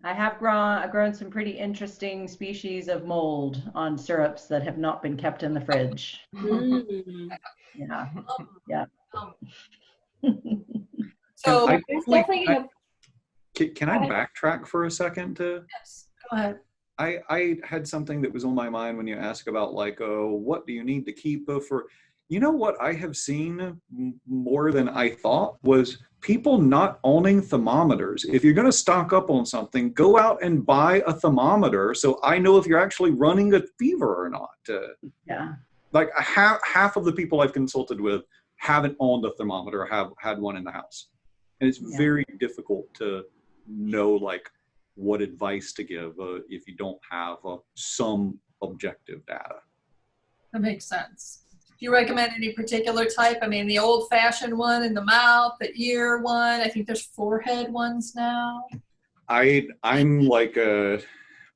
I've grown some pretty interesting species of mold on syrups that have not been kept in the fridge. Yeah. Yeah. So There's definitely gonna. Can I backtrack for a second to? yes, go ahead. I had something that was on my mind when you ask about what do you need to keep for, what I have seen more than I thought was people not owning thermometers. If you're going to stock up on something, go out and buy a thermometer so I know if you're actually running a fever or not. Yeah. Like half of the people I've consulted with haven't owned a thermometer, have had one in the house. And it's very difficult to know what advice to give if you don't have some objective data. That makes sense. Do you recommend any particular type? I mean, the old-fashioned one in the mouth, the ear one. I think there's forehead ones now. I'm like a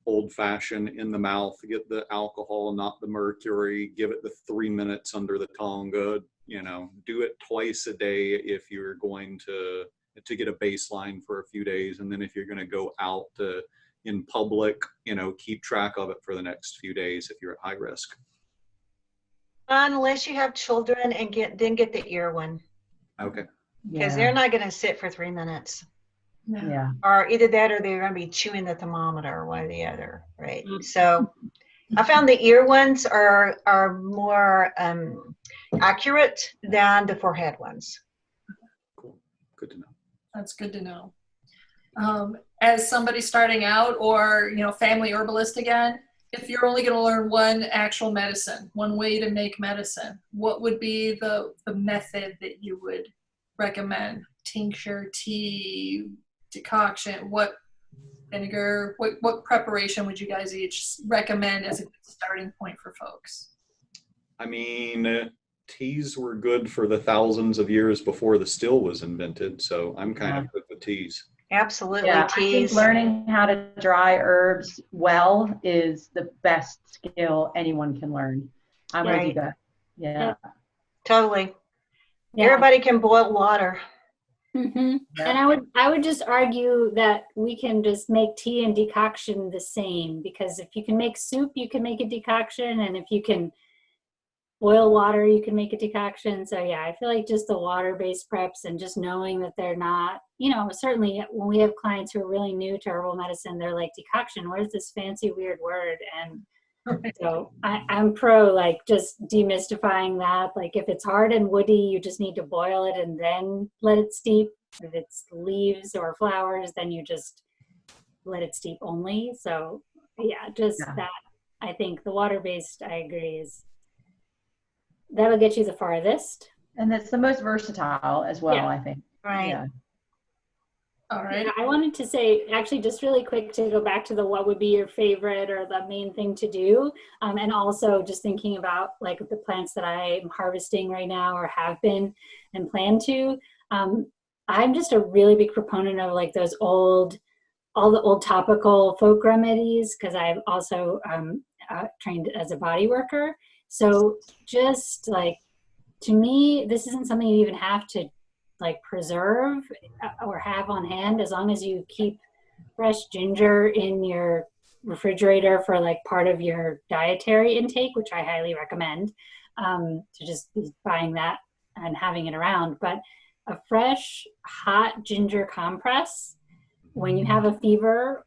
old-fashioned in the mouth. Get the alcohol, not the mercury. Give it the 3 minutes under the tongue. Do it twice a day if you're going to get a baseline for a few days, and then if you're going to go out in public, keep track of it for the next few days if you're at high risk. Unless you have children and get the ear one. Okay. Because they're not going to sit for 3 minutes. Yeah. Or either that or they're going to be chewing the thermometer, or one or the other, right? So I found the ear ones are more accurate than the forehead ones. Cool. Good to know. That's good to know. As somebody starting out or, family herbalist again, if you're only going to learn one actual medicine, one way to make medicine, what would be the method that you would recommend? Tincture, tea, decoction, what vinegar, what preparation would you guys each recommend as a good starting point for folks? I mean, teas were good for the thousands of years before the still was invented, so I'm kind of good with teas. Absolutely. Yeah, Teas. I think learning how to dry herbs well is the best skill anyone can learn. I'm with you guys. Yeah. Totally. Yeah. Everybody can boil water. Mm-hmm. Yeah. And I would just argue that we can just make tea and decoction the same, because if you can make soup, you can make a decoction, and if you can boil water, you can make a decoction. So yeah, I feel like just the water-based preps and just knowing that they're not, certainly when we have clients who are really new to herbal medicine, they're like, decoction, what is this fancy weird word? And so I'm pro just demystifying that. Like if it's hard and woody, you just need to boil it and then let it steep. If it's leaves or flowers, then you just let it steep only. So yeah, that. I think the water-based, I agree, that'll get you the farthest. And that's the most versatile as well, I think. Right. Yeah. All right. Yeah, I wanted to say, actually, just really quick to go back to the what would be your favorite or the main thing to do. And also just thinking about like the plants that I'm harvesting right now or have been and plan to. Um, I'm just a really big proponent of like those all the old topical folk remedies because I've also trained as a body worker. So just like to me, this isn't something you even have to like preserve or have on hand as long as you keep fresh ginger in your refrigerator for like part of your dietary intake, which I highly recommend to just be buying that and having it around. But a fresh hot ginger compress when you have a fever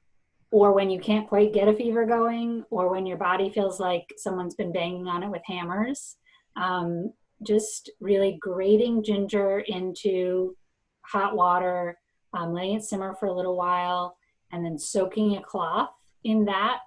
or when you can't quite get a fever going or when your body feels like someone's been banging on it with hammers, just really grating ginger into hot water, letting it simmer for a little while, and then soaking a cloth in that,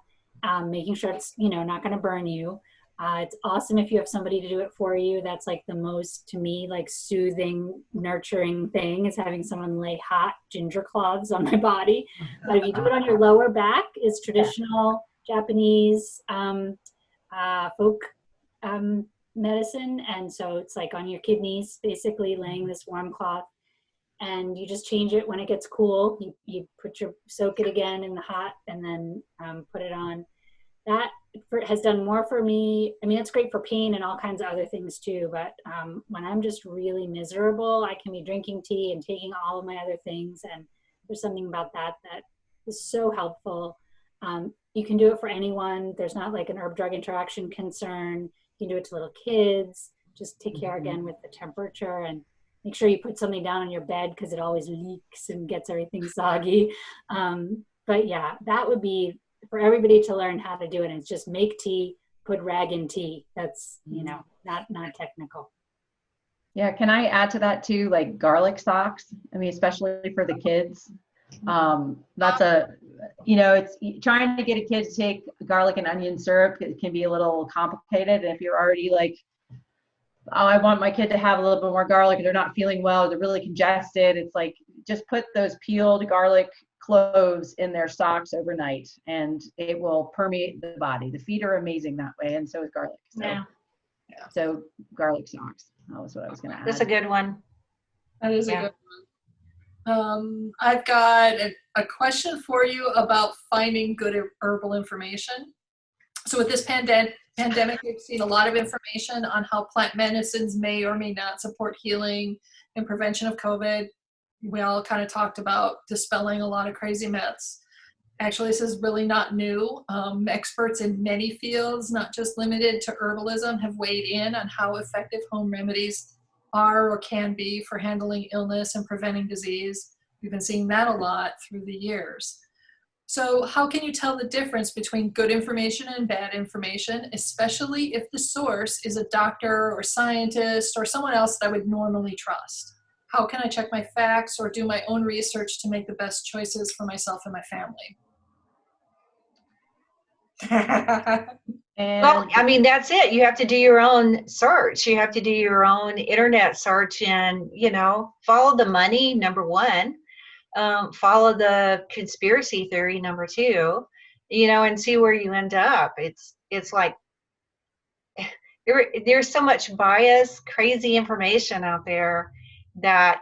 making sure it's not going to burn you. It's awesome if you have somebody to do it for you. That's like the most, to me, like soothing, nurturing thing is having someone lay hot ginger cloths on my body. But if you do it on your lower back, it's traditional Japanese folk medicine. And so it's like on your kidneys, basically laying this warm cloth. And you just change it when it gets cool. You soak it again in the hot and then put it on. That has done more for me. I mean, it's great for pain and all kinds of other things too. But when I'm just really miserable, I can be drinking tea and taking all of my other things. And there's something about that that is so helpful. You can do it for anyone. There's not like an herb-drug interaction concern. You can do it to little kids. Just take care again with the temperature and make sure you put something down on your bed because it always leaks and gets everything soggy. But yeah, that would be for everybody to learn how to do it. And it's just make tea, put rag in tea. That's, not technical. Yeah, can I add to that too, like garlic socks? I mean, especially for the kids. That's it's trying to get a kid to take garlic and onion syrup. It can be a little complicated. And if you're already like, oh, I want my kid to have a little bit more garlic, they're not feeling well, they're really congested. It's like, just put those peeled garlic cloves in their socks overnight and it will permeate the body. The feet are amazing that way, and so is garlic. So, Yeah. So garlic socks. That was what I was going to add. That's a good one. That is a good one. I've got a question for you about finding good herbal information. So with this pandemic, we've seen a lot of information on how plant medicines may or may not support healing and prevention of COVID. We all kind of talked about dispelling a lot of crazy myths. Actually, this is really not new. Experts in many fields, not just limited to herbalism, have weighed in on how effective home remedies are or can be for handling illness and preventing disease. We've been seeing that a lot through the years. So how can you tell the difference between good information and bad information, especially if the source is a doctor or scientist or someone else that I would normally trust? How can I check my facts or do my own research to make the best choices for myself and my family? Well, I mean, that's it. You have to do your own search. You have to do your own internet search and, follow the money, number one. Follow the conspiracy theory, number two, and see where you end up. It's like there's so much bias, crazy information out there that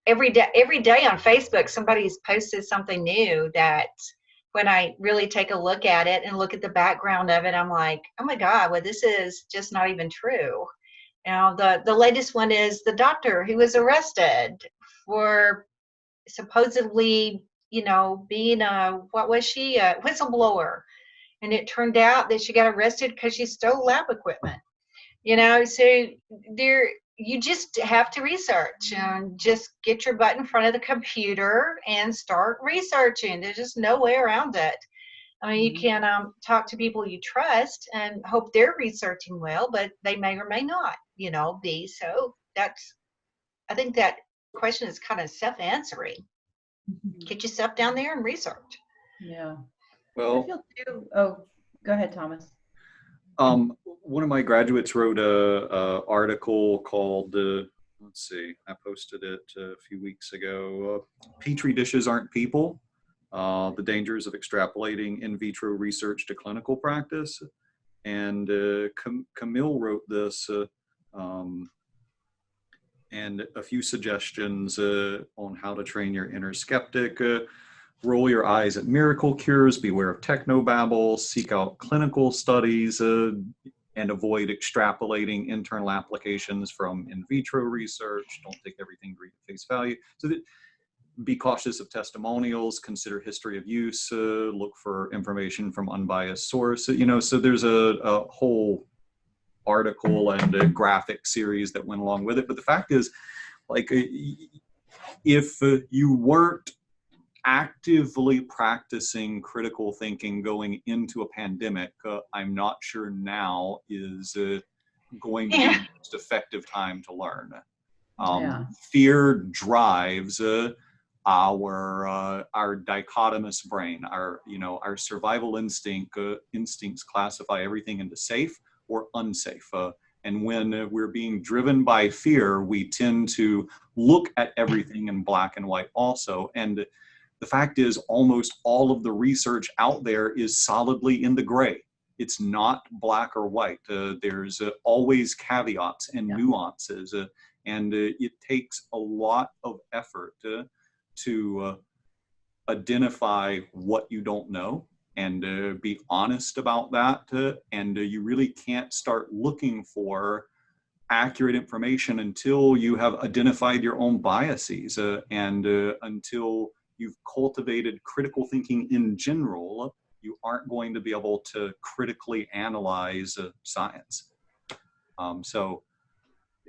every day on Facebook, somebody's posted something new that when I really take a look at it and look at the background of it, I'm like, oh my God, well, this is just not even true. Now, the latest one is the doctor who was arrested for supposedly, being what was she, a whistleblower. And it turned out that she got arrested because she stole lab equipment. So you just have to research and just get your butt in front of the computer and start researching. There's just no way around it. I mean, you can talk to people you trust and hope they're researching well, but they may or may not, be. So I think that question is kind of self-answering. Get yourself down there and research. Yeah. Well, I feel too. Oh, go ahead, Thomas. one of my graduates wrote a article called let's see, I posted it a few weeks ago. Petri dishes aren't people. The dangers of extrapolating in vitro research to clinical practice. And Camille wrote this and a few suggestions on how to train your inner skeptic. Roll your eyes at miracle cures, beware of technobabble, seek out clinical studies, and avoid extrapolating internal applications from in vitro research. Don't take everything at face value. So that, be cautious of testimonials, consider history of use, look for information from unbiased source. You know, so there's a whole article and a graphic series that went along with it. But the fact is, like, if you weren't actively practicing critical thinking going into a pandemic, I'm not sure now is going to be the most effective time to learn. Fear drives our dichotomous brain. Our survival instincts classify everything into safe or unsafe. And when we're being driven by fear, we tend to look at everything in black and white also. And the fact is, almost all of the research out there is solidly in the gray. It's not black or white. There's always caveats and nuances. And it takes a lot of effort to identify what you don't know and be honest about that. And you really can't start looking for accurate information until you have identified your own biases and until you've cultivated critical thinking in general. You aren't going to be able to critically analyze science. So,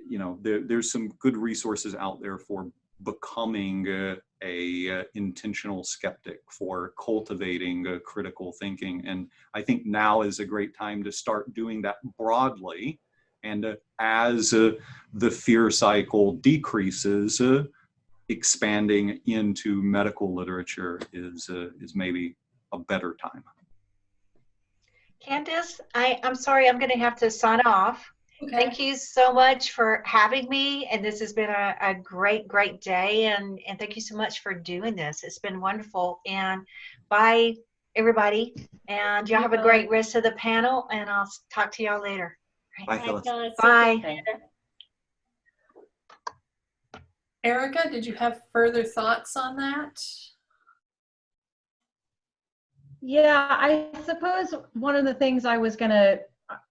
you know, there's some good resources out there for becoming a intentional skeptic, for cultivating critical thinking. And I think now is a great time to start doing that broadly. And as the fear cycle decreases, expanding into medical literature is maybe a better time. Candace, I'm sorry, I'm going to have to sign off. Okay. Thank you so much for having me, and this has been a great day, and thank you so much for doing this. It's been wonderful, and bye everybody, and y'all have a great rest of the panel, and I'll talk to y'all later. Bye, Phyllis. Bye. Erica, did you have further thoughts on that? Yeah, I suppose one of the things I was gonna,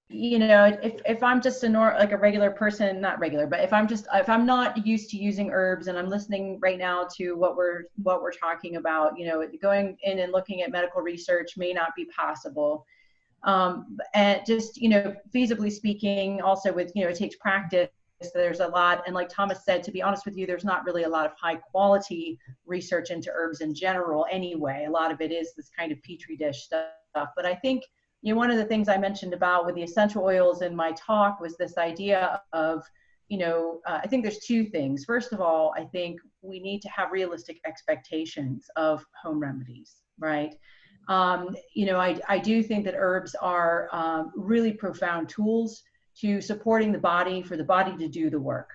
you know, if I'm just like a regular person, not regular, but if I'm not used to using herbs and I'm listening right now to what we're talking about, you know, going in and looking at medical research may not be possible. And just, you know, feasibly speaking, also with, you know, it takes practice. There's a lot, and like Thomas said, to be honest with you, there's not really a lot of high quality research into herbs in general anyway. A lot of it is this kind of petri dish stuff. But I think, you know, one of the things I mentioned about with the essential oils in my talk was this idea of, you know, I think there's two things. First of all, I think we need to have realistic expectations of home remedies, right? You know, I do think that herbs are really profound tools to supporting the body, for the body to do the work.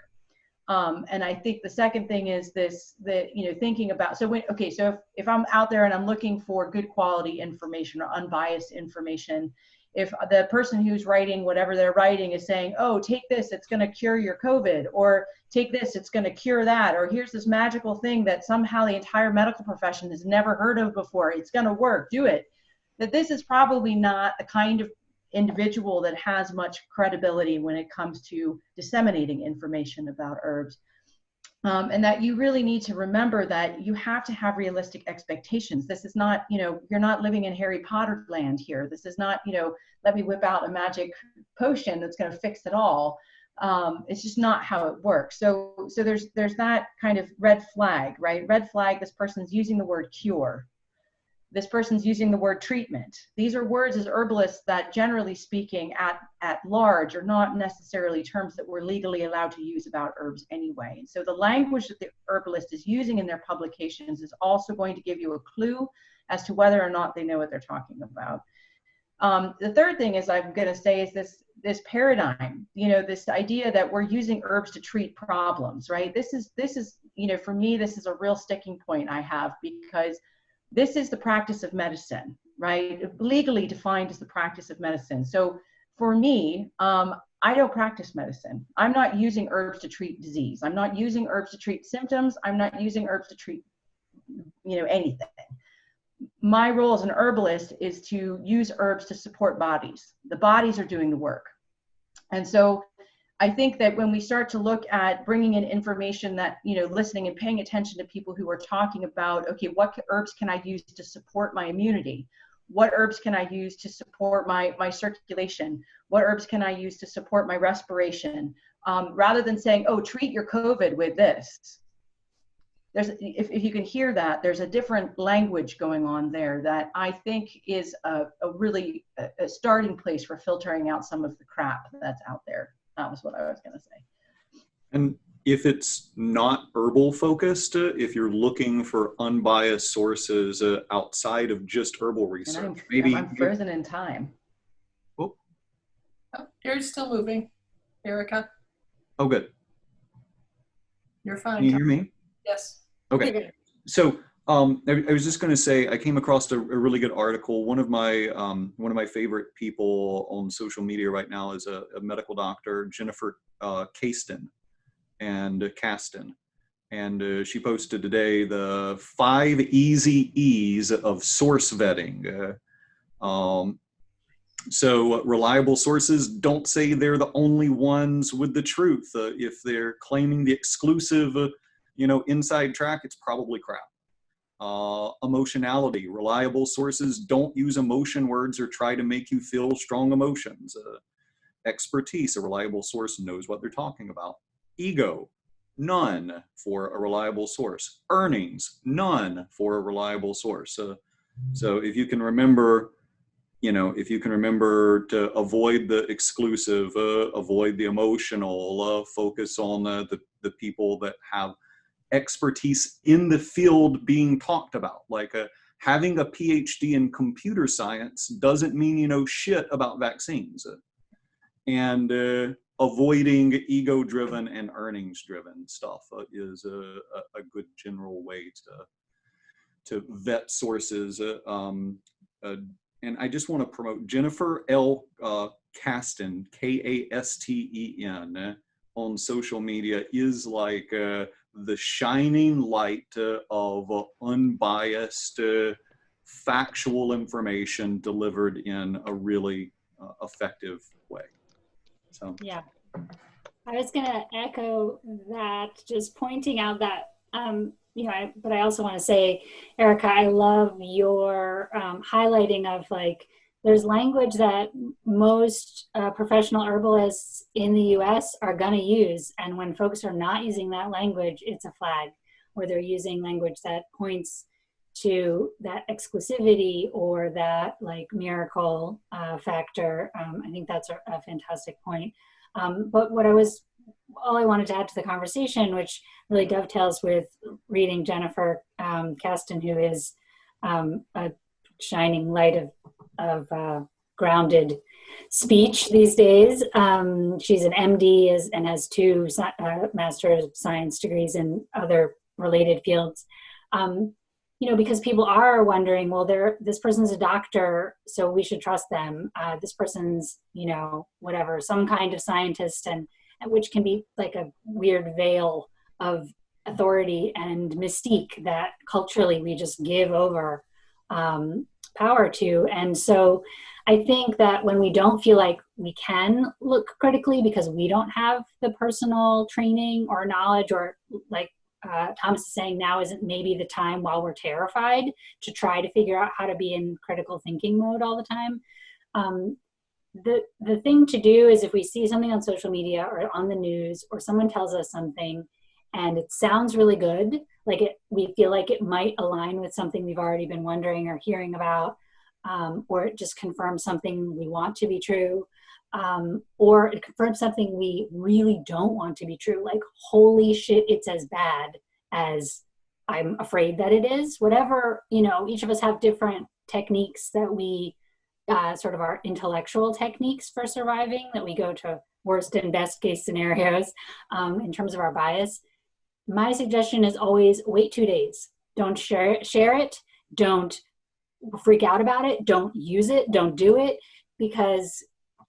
And I think the second thing is this, that, you know, thinking about, so if I'm out there and I'm looking for good quality information or unbiased information, if the person who's writing whatever they're writing is saying, oh, take this, it's going to cure your COVID, or take this, it's going to cure that, or here's this magical thing that somehow the entire medical profession has never heard of before, it's going to work, do it. That this is probably not the kind of individual that has much credibility when it comes to disseminating information about herbs. And that you really need to remember that you have to have realistic expectations. This is not, you know, you're not living in Harry Potter land here. This is not, you know, let me whip out a magic potion that's going to fix it all. It's just not how it works. So there's that kind of red flag, right? Red flag, this person's using the word cure. This person's using the word treatment. These are words as herbalists that, generally speaking, at large, are not necessarily terms that we're legally allowed to use about herbs anyway. And so the language that the herbalist is using in their publications is also going to give you a clue as to whether or not they know what they're talking about. The third thing is I'm going to say is this paradigm, this idea that we're using herbs to treat problems, right? This is, for me, this is a real sticking point I have, because this is the practice of medicine, right? Legally defined as the practice of medicine. So for me, I don't practice medicine. I'm not using herbs to treat disease. I'm not using herbs to treat symptoms. I'm not using herbs to treat, anything. My role as an herbalist is to use herbs to support bodies. The bodies are doing the work. And so I think that when we start to look at bringing in information that, listening and paying attention to people who are talking about, okay, what herbs can I use to support my immunity? What herbs can I use to support my circulation? What herbs can I use to support my respiration? Rather than saying, oh, treat your COVID with this. If you can hear that, there's a different language going on there that I think is a really a starting place for filtering out some of the crap that's out there. That was what I was going to say. And if it's not herbal focused, if you're looking for unbiased sources outside of just herbal research, I'm frozen in time. Oh, You're still moving, Erica. Oh, good. You're fine. Can you hear me? Yes. Okay. So I was just going to say, I came across a really good article. One of my favorite people on social media right now is a medical doctor, Jennifer Caston. And she posted today the 5 easy E's of source vetting. So reliable sources don't say they're the only ones with the truth. If they're claiming the exclusive, inside track, it's probably crap. Emotionality. Reliable sources don't use emotion words or try to make you feel strong emotions. Expertise. A reliable source knows what they're talking about. Ego. None for a reliable source. Earnings. None for a reliable source. So if you can remember, to avoid the exclusive, avoid the emotional, focus on the people that have expertise in the field being talked about. Like having a PhD in computer science doesn't mean you know shit about vaccines. And avoiding ego-driven and earnings-driven stuff is a good general way to vet sources. And I just want to promote Jennifer L. Caston, Kasten, on social media is like the shining light of unbiased, factual information delivered in a really effective way. So yeah, I was going to echo that, just pointing out that but I also want to say, Erica, I love your highlighting of there's language that most professional herbalists in the US are going to use. And when folks are not using that language, it's a flag, or they're using language that points to that exclusivity or that miracle factor. I think that's a fantastic point. But all I wanted to add to the conversation, which really dovetails with reading Jennifer Caston, who is a shining light of grounded speech these days. She's an MD and has 2 Master of Science degrees in other related fields. Because people are wondering, well, this person's a doctor, so we should trust them. This person's, whatever, some kind of scientist, and which can be like a weird veil of authority and mystique that culturally we just give over power to. And so I think that when we don't feel like we can look critically because we don't have the personal training or knowledge, or Thomas is saying, now isn't maybe the time, while we're terrified, to try to figure out how to be in critical thinking mode all the time. The thing to do is, if we see something on social media or on the news, or someone tells us something and it sounds really good, we feel like it might align with something we've already been wondering or hearing about, or it just confirms something we want to be true, or it confirms something we really don't want to be true, like, holy shit, it's as bad as I'm afraid that it is. Whatever, each of us have different techniques that we sort of our intellectual techniques for surviving, that we go to worst and best case scenarios in terms of our bias. My suggestion is always wait 2 days. Don't share it. Don't freak out about it. Don't use it. Don't do it. Because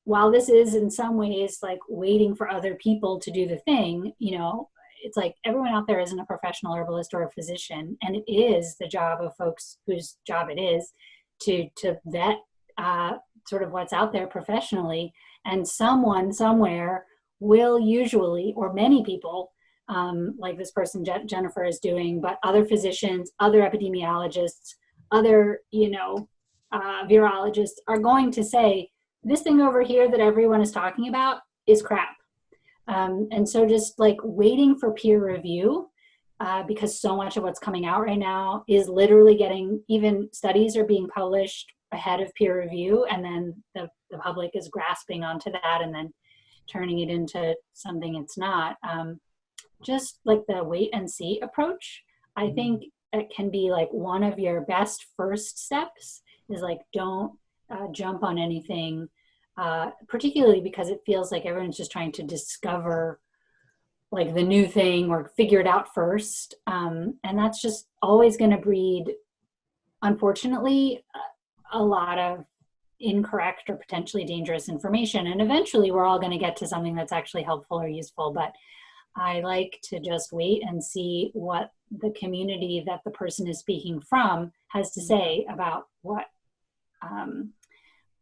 while this is in some ways like waiting for other people to do the thing, you know, it's like everyone out there isn't a professional herbalist or a physician, and it is the job of folks whose job it is to vet sort of what's out there professionally, and someone somewhere will usually, or many people, like this person Jennifer is doing, but other physicians, other epidemiologists, other, you know, virologists are going to say, this thing over here that everyone is talking about is crap. And so just like waiting for peer review, because so much of what's coming out right now is literally getting, even studies are being published ahead of peer review, and then the public is grasping onto that and then turning it into something it's not. Just like the wait and see approach, I think it can be like one of your best first steps, is like don't jump on anything, particularly because it feels like everyone's just trying to discover like the new thing or figure it out first. And that's just always going to breed, unfortunately, a lot of incorrect or potentially dangerous information. And eventually we're all going to get to something that's actually helpful or useful. But I like to just wait and see what the community that the person is speaking from has to say about what,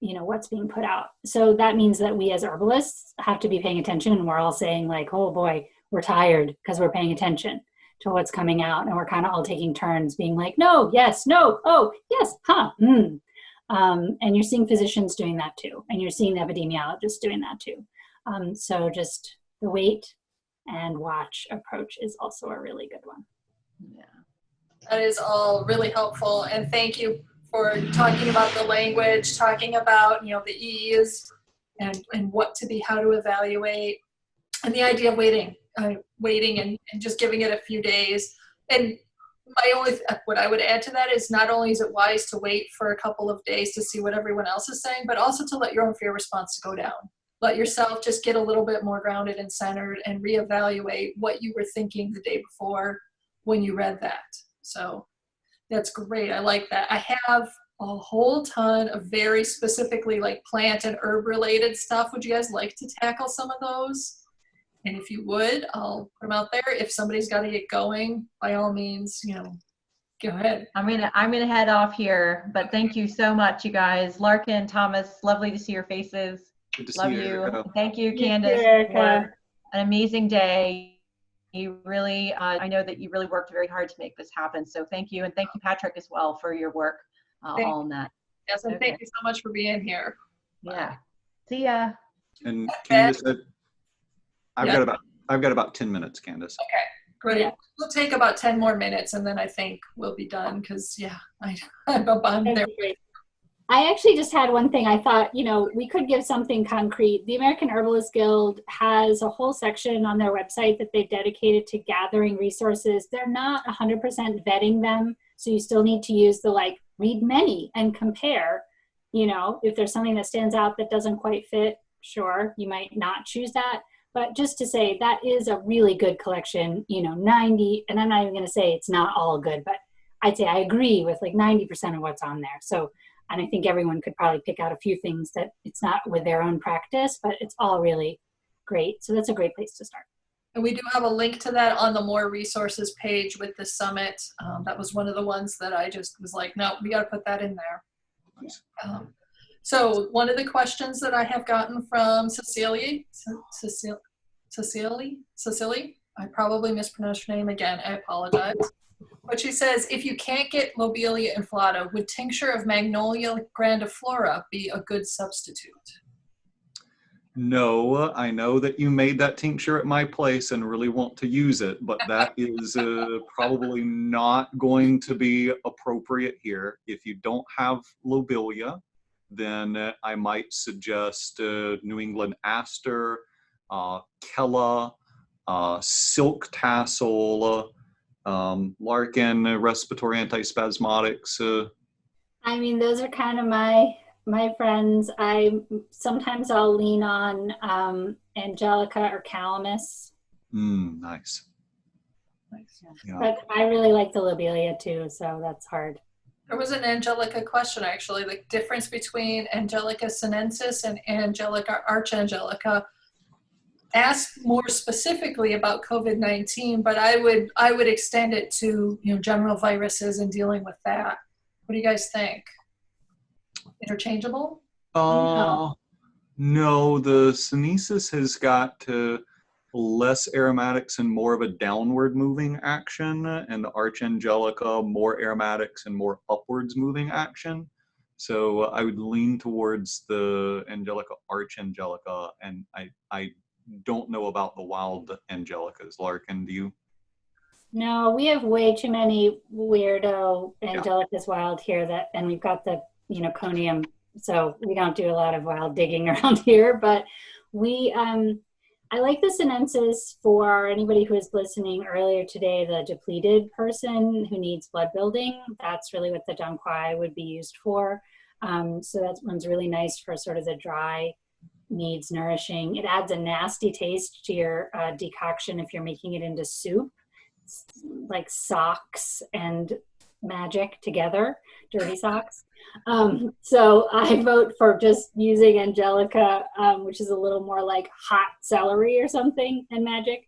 you know, what's being put out. So that means that we as herbalists have to be paying attention, and we're all saying like, oh boy, we're tired because we're paying attention to what's coming out. And we're kind of all taking turns being like, no, yes, no, oh, yes, huh, and you're seeing physicians doing that too. And you're seeing epidemiologists doing that too. So just the wait and watch approach is also a really good one. Yeah, that is all really helpful. And thank you for talking about the language, talking about, you know, the E's and what to be, how to evaluate, and the idea of waiting and just giving it a few days. And what I would add to that is not only is it wise to wait for a couple of days to see what everyone else is saying, but also to let your own fear response go down. Let yourself just get a little bit more grounded and centered and reevaluate what you were thinking the day before when you read that. So that's great. I like that. I have a whole ton of very specifically like plant and herb related stuff. Would you guys like to tackle some of those? And if you would, I'll put them out there. If somebody's got to get going, by all means, you know, go ahead. I'm gonna head off here, but thank you so much, you guys. Larkin, Thomas, lovely to see your faces. Good to Love see you. Erica. Thank you, You Candace, too, Erica. for an amazing day. You really, I know that you really worked very hard to make this happen. So thank you. And thank you, Patrick, as well, for your work all on that. Yes, and Okay. thank you so much for being here. Yeah. See ya. And Candace, I've Yeah. got about 10 minutes, Candace. Okay, great. Yeah. We'll take about 10 more minutes and then I think we'll be done because, yeah, I'm there. That'd be great. I actually just had one thing. I thought, you know, we could give something concrete. The American Herbalist Guild has a whole section on their website that they've dedicated to gathering resources. They're not 100% vetting them, so you still need to use the like read many and compare. You know, if there's something that stands out that doesn't quite fit, sure, you might not choose that. But just to say that is a really good collection, you know, 90, and I'm not even going to say it's not all good, but I'd say I agree with like 90% of what's on there. So, and I think everyone could probably pick out a few things that it's not with their own practice, but it's all really great. So that's a great place to start. And we do have a link to that on the more resources page with the summit. That was one of the ones that I just was like, no, we got to put that in there. Nice. So one of the questions that I have gotten from Cecily, I probably mispronounced her name again, I apologize. But she says, if you can't get Lobelia inflata, would tincture of Magnolia grandiflora be a good substitute? No, I know that you made that tincture at my place and really want to use it, but that is probably not going to be appropriate here. If you don't have lobelia, then I might suggest New England aster, Kella, silk tassel, Larkin respiratory antispasmodics. I mean, those are kind of my my friends, sometimes I'll lean on Angelica or Calamus. Nice. Nice. Yeah. But I really like the lobelia too, so that's hard. There was an Angelica question, actually, the difference between Angelica sinensis and Angelica archangelica. Asked more specifically about COVID-19, but I would extend it to, general viruses and dealing with that. What do you guys think? Interchangeable? No, the synesis has got less aromatics and more of a downward moving action, and the archangelica more aromatics and more upwards moving action. So I would lean towards the angelica archangelica, and I don't know about the wild angelicas. Larkin, do you? No, we have way too many weirdo Angelicas wild here and we've got the, conium, so we don't do a lot of wild digging around here, but I like the sinensis for anybody who was listening earlier today, the depleted person who needs blood building. That's really what the dong quai would be used for. So that one's really nice for sort of the dry, needs nourishing. It adds a nasty taste to your decoction if you're making it into soup, like socks and magic together, dirty socks. So I vote for just using Angelica, which is a little more like hot celery or something, and magic.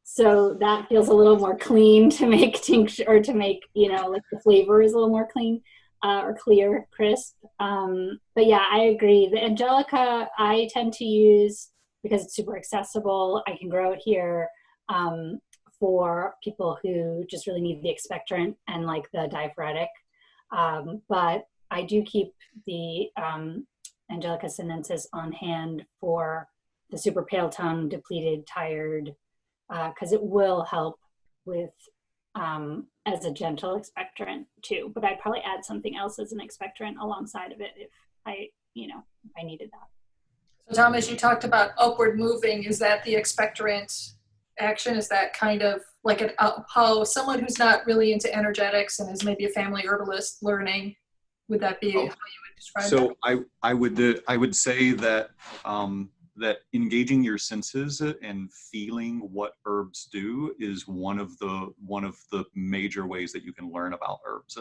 So that feels a little more clean to make tincture, or to make, like the flavor is a little more clean or clear, crisp. But yeah, I agree. The Angelica I tend to use because it's super accessible. I can grow it here. For people who just really need the expectorant and like the diaphoretic. But I do keep the Angelica sinensis on hand for the super pale tongue, depleted, tired, because it will help with as a gentle expectorant too. But I'd probably add something else as an expectorant alongside of it if I needed that. So Thomas, you talked about upward moving. Is that the expectorant action? Is that kind of like how someone who's not really into energetics and is maybe a family herbalist learning, would that be how you would describe So that? I would say that that engaging your senses and feeling what herbs do is one of the major ways that you can learn about herbs.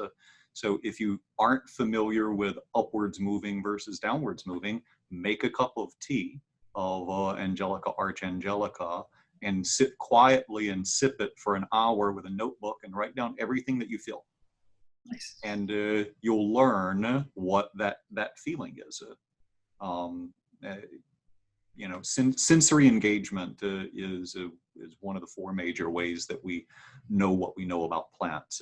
So if you aren't familiar with upwards moving versus downwards moving, make a cup of tea of Angelica archangelica and sit quietly and sip it for an hour with a notebook and write down everything that you feel. Nice. And you'll learn what that feeling is. Sensory engagement is one of the four major ways that we know what we know about plants.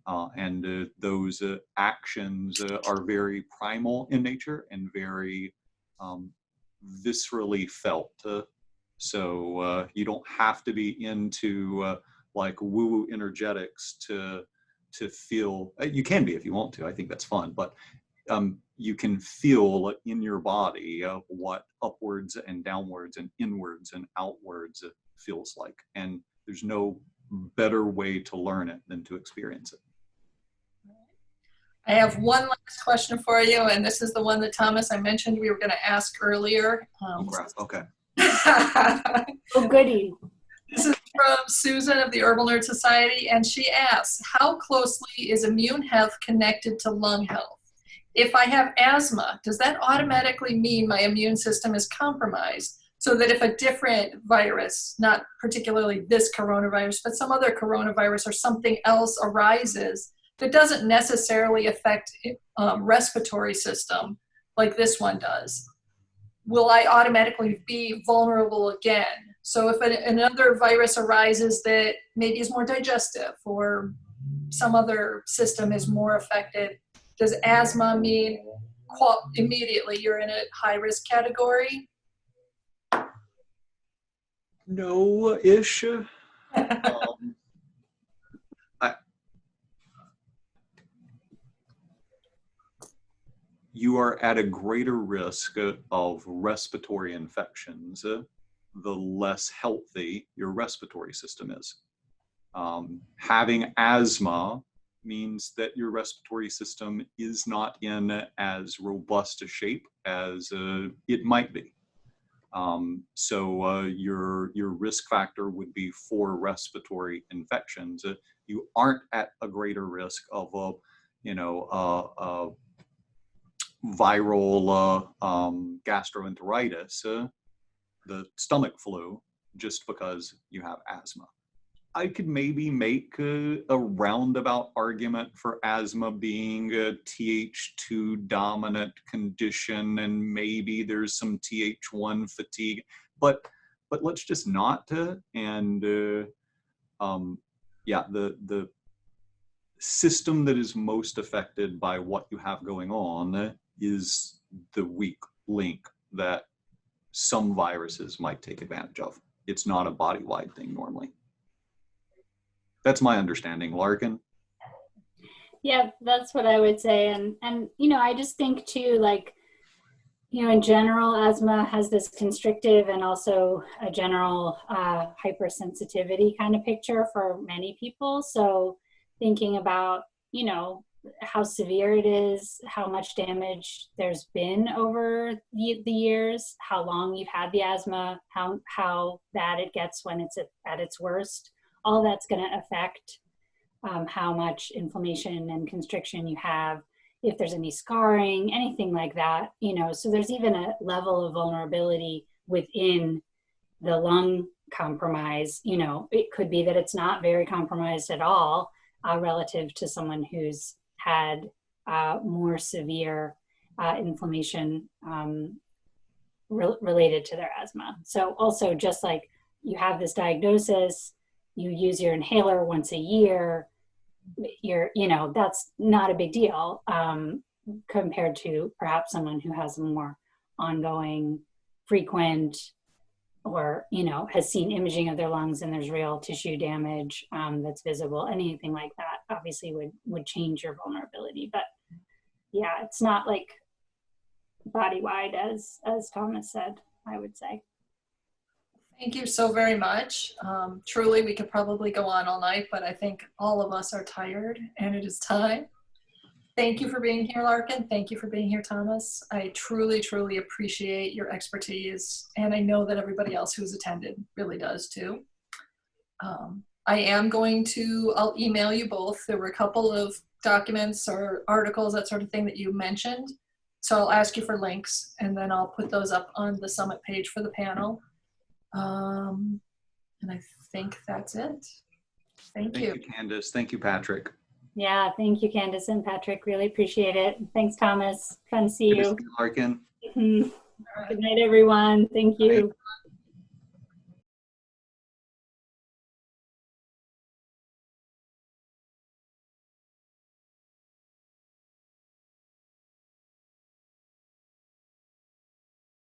And those actions are very primal in nature and very viscerally felt. So you don't have to be into like woo-woo energetics to feel. You can be if you want to. I think that's fun, but you can feel in your body what upwards and downwards and inwards and outwards feels like. And there's no better way to learn it than to experience it. I have one last question for you, and this is the one that Thomas, I mentioned we were going to ask earlier. Oh, crap. Okay. Oh, goody. This is from Susan of the Herbal Nerd Society, and she asks, how closely is immune health connected to lung health? If I have asthma, does that automatically mean my immune system is compromised? So that if a different virus, not particularly this coronavirus, but some other coronavirus or something else arises that doesn't necessarily affect respiratory system like this one does, will I automatically be vulnerable again? So if another virus arises that maybe is more digestive or some other system is more affected, does asthma mean immediately you're in a high-risk category? No-ish. You are at a greater risk of respiratory infections the less healthy your respiratory system is. Having asthma means that your respiratory system is not in as robust a shape as it might be. So your risk factor would be for respiratory infections. You aren't at a greater risk of a viral gastroenteritis, the stomach flu, just because you have asthma. I could maybe make a roundabout argument for asthma being a Th2 dominant condition, and maybe there's some Th1 fatigue, but let's just not. Yeah, the system that is most affected by what you have going on is the weak link that some viruses might take advantage of. It's not a body-wide thing normally. That's my understanding. Larkin? Yeah, that's what I would say. And I just think too, like, in general, asthma has this constrictive and also a general hypersensitivity kind of picture for many people. So thinking about, how severe it is, how much damage there's been over the years, how long you've had the asthma, how bad it gets when it's at its worst, all that's going to affect how much inflammation and constriction you have, if there's any scarring, anything like that, so there's even a level of vulnerability within the lung compromise. It could be that it's not very compromised at all relative to someone who's had more severe inflammation related to their asthma. So also, just like you have this diagnosis, you use your inhaler once a year, that's not a big deal compared to perhaps someone who has more ongoing, frequent, or has seen imaging of their lungs and there's real tissue damage that's visible. Anything like that obviously would change your vulnerability. But yeah, it's not like body-wide as Thomas said, I would say. Thank you so very much. Truly, we could probably go on all night, but I think all of us are tired and it is time. Thank you for being here, Larkin. Thank you for being here, Thomas. I truly, truly appreciate your expertise, and I know that everybody else who's attended really does too. I'll email you both. There were a couple of documents or articles, that sort of thing, that you mentioned. So I'll ask you for links, and then I'll put those up on the Summit page for the panel. And I think that's it. Thank you. Thank you, Candace. Thank you, Patrick. Yeah, thank you, Candace and Patrick. Really appreciate it. Thanks, Thomas. Fun to see Good to you. see you, Larkin. Good night, everyone. Thank you. Bye.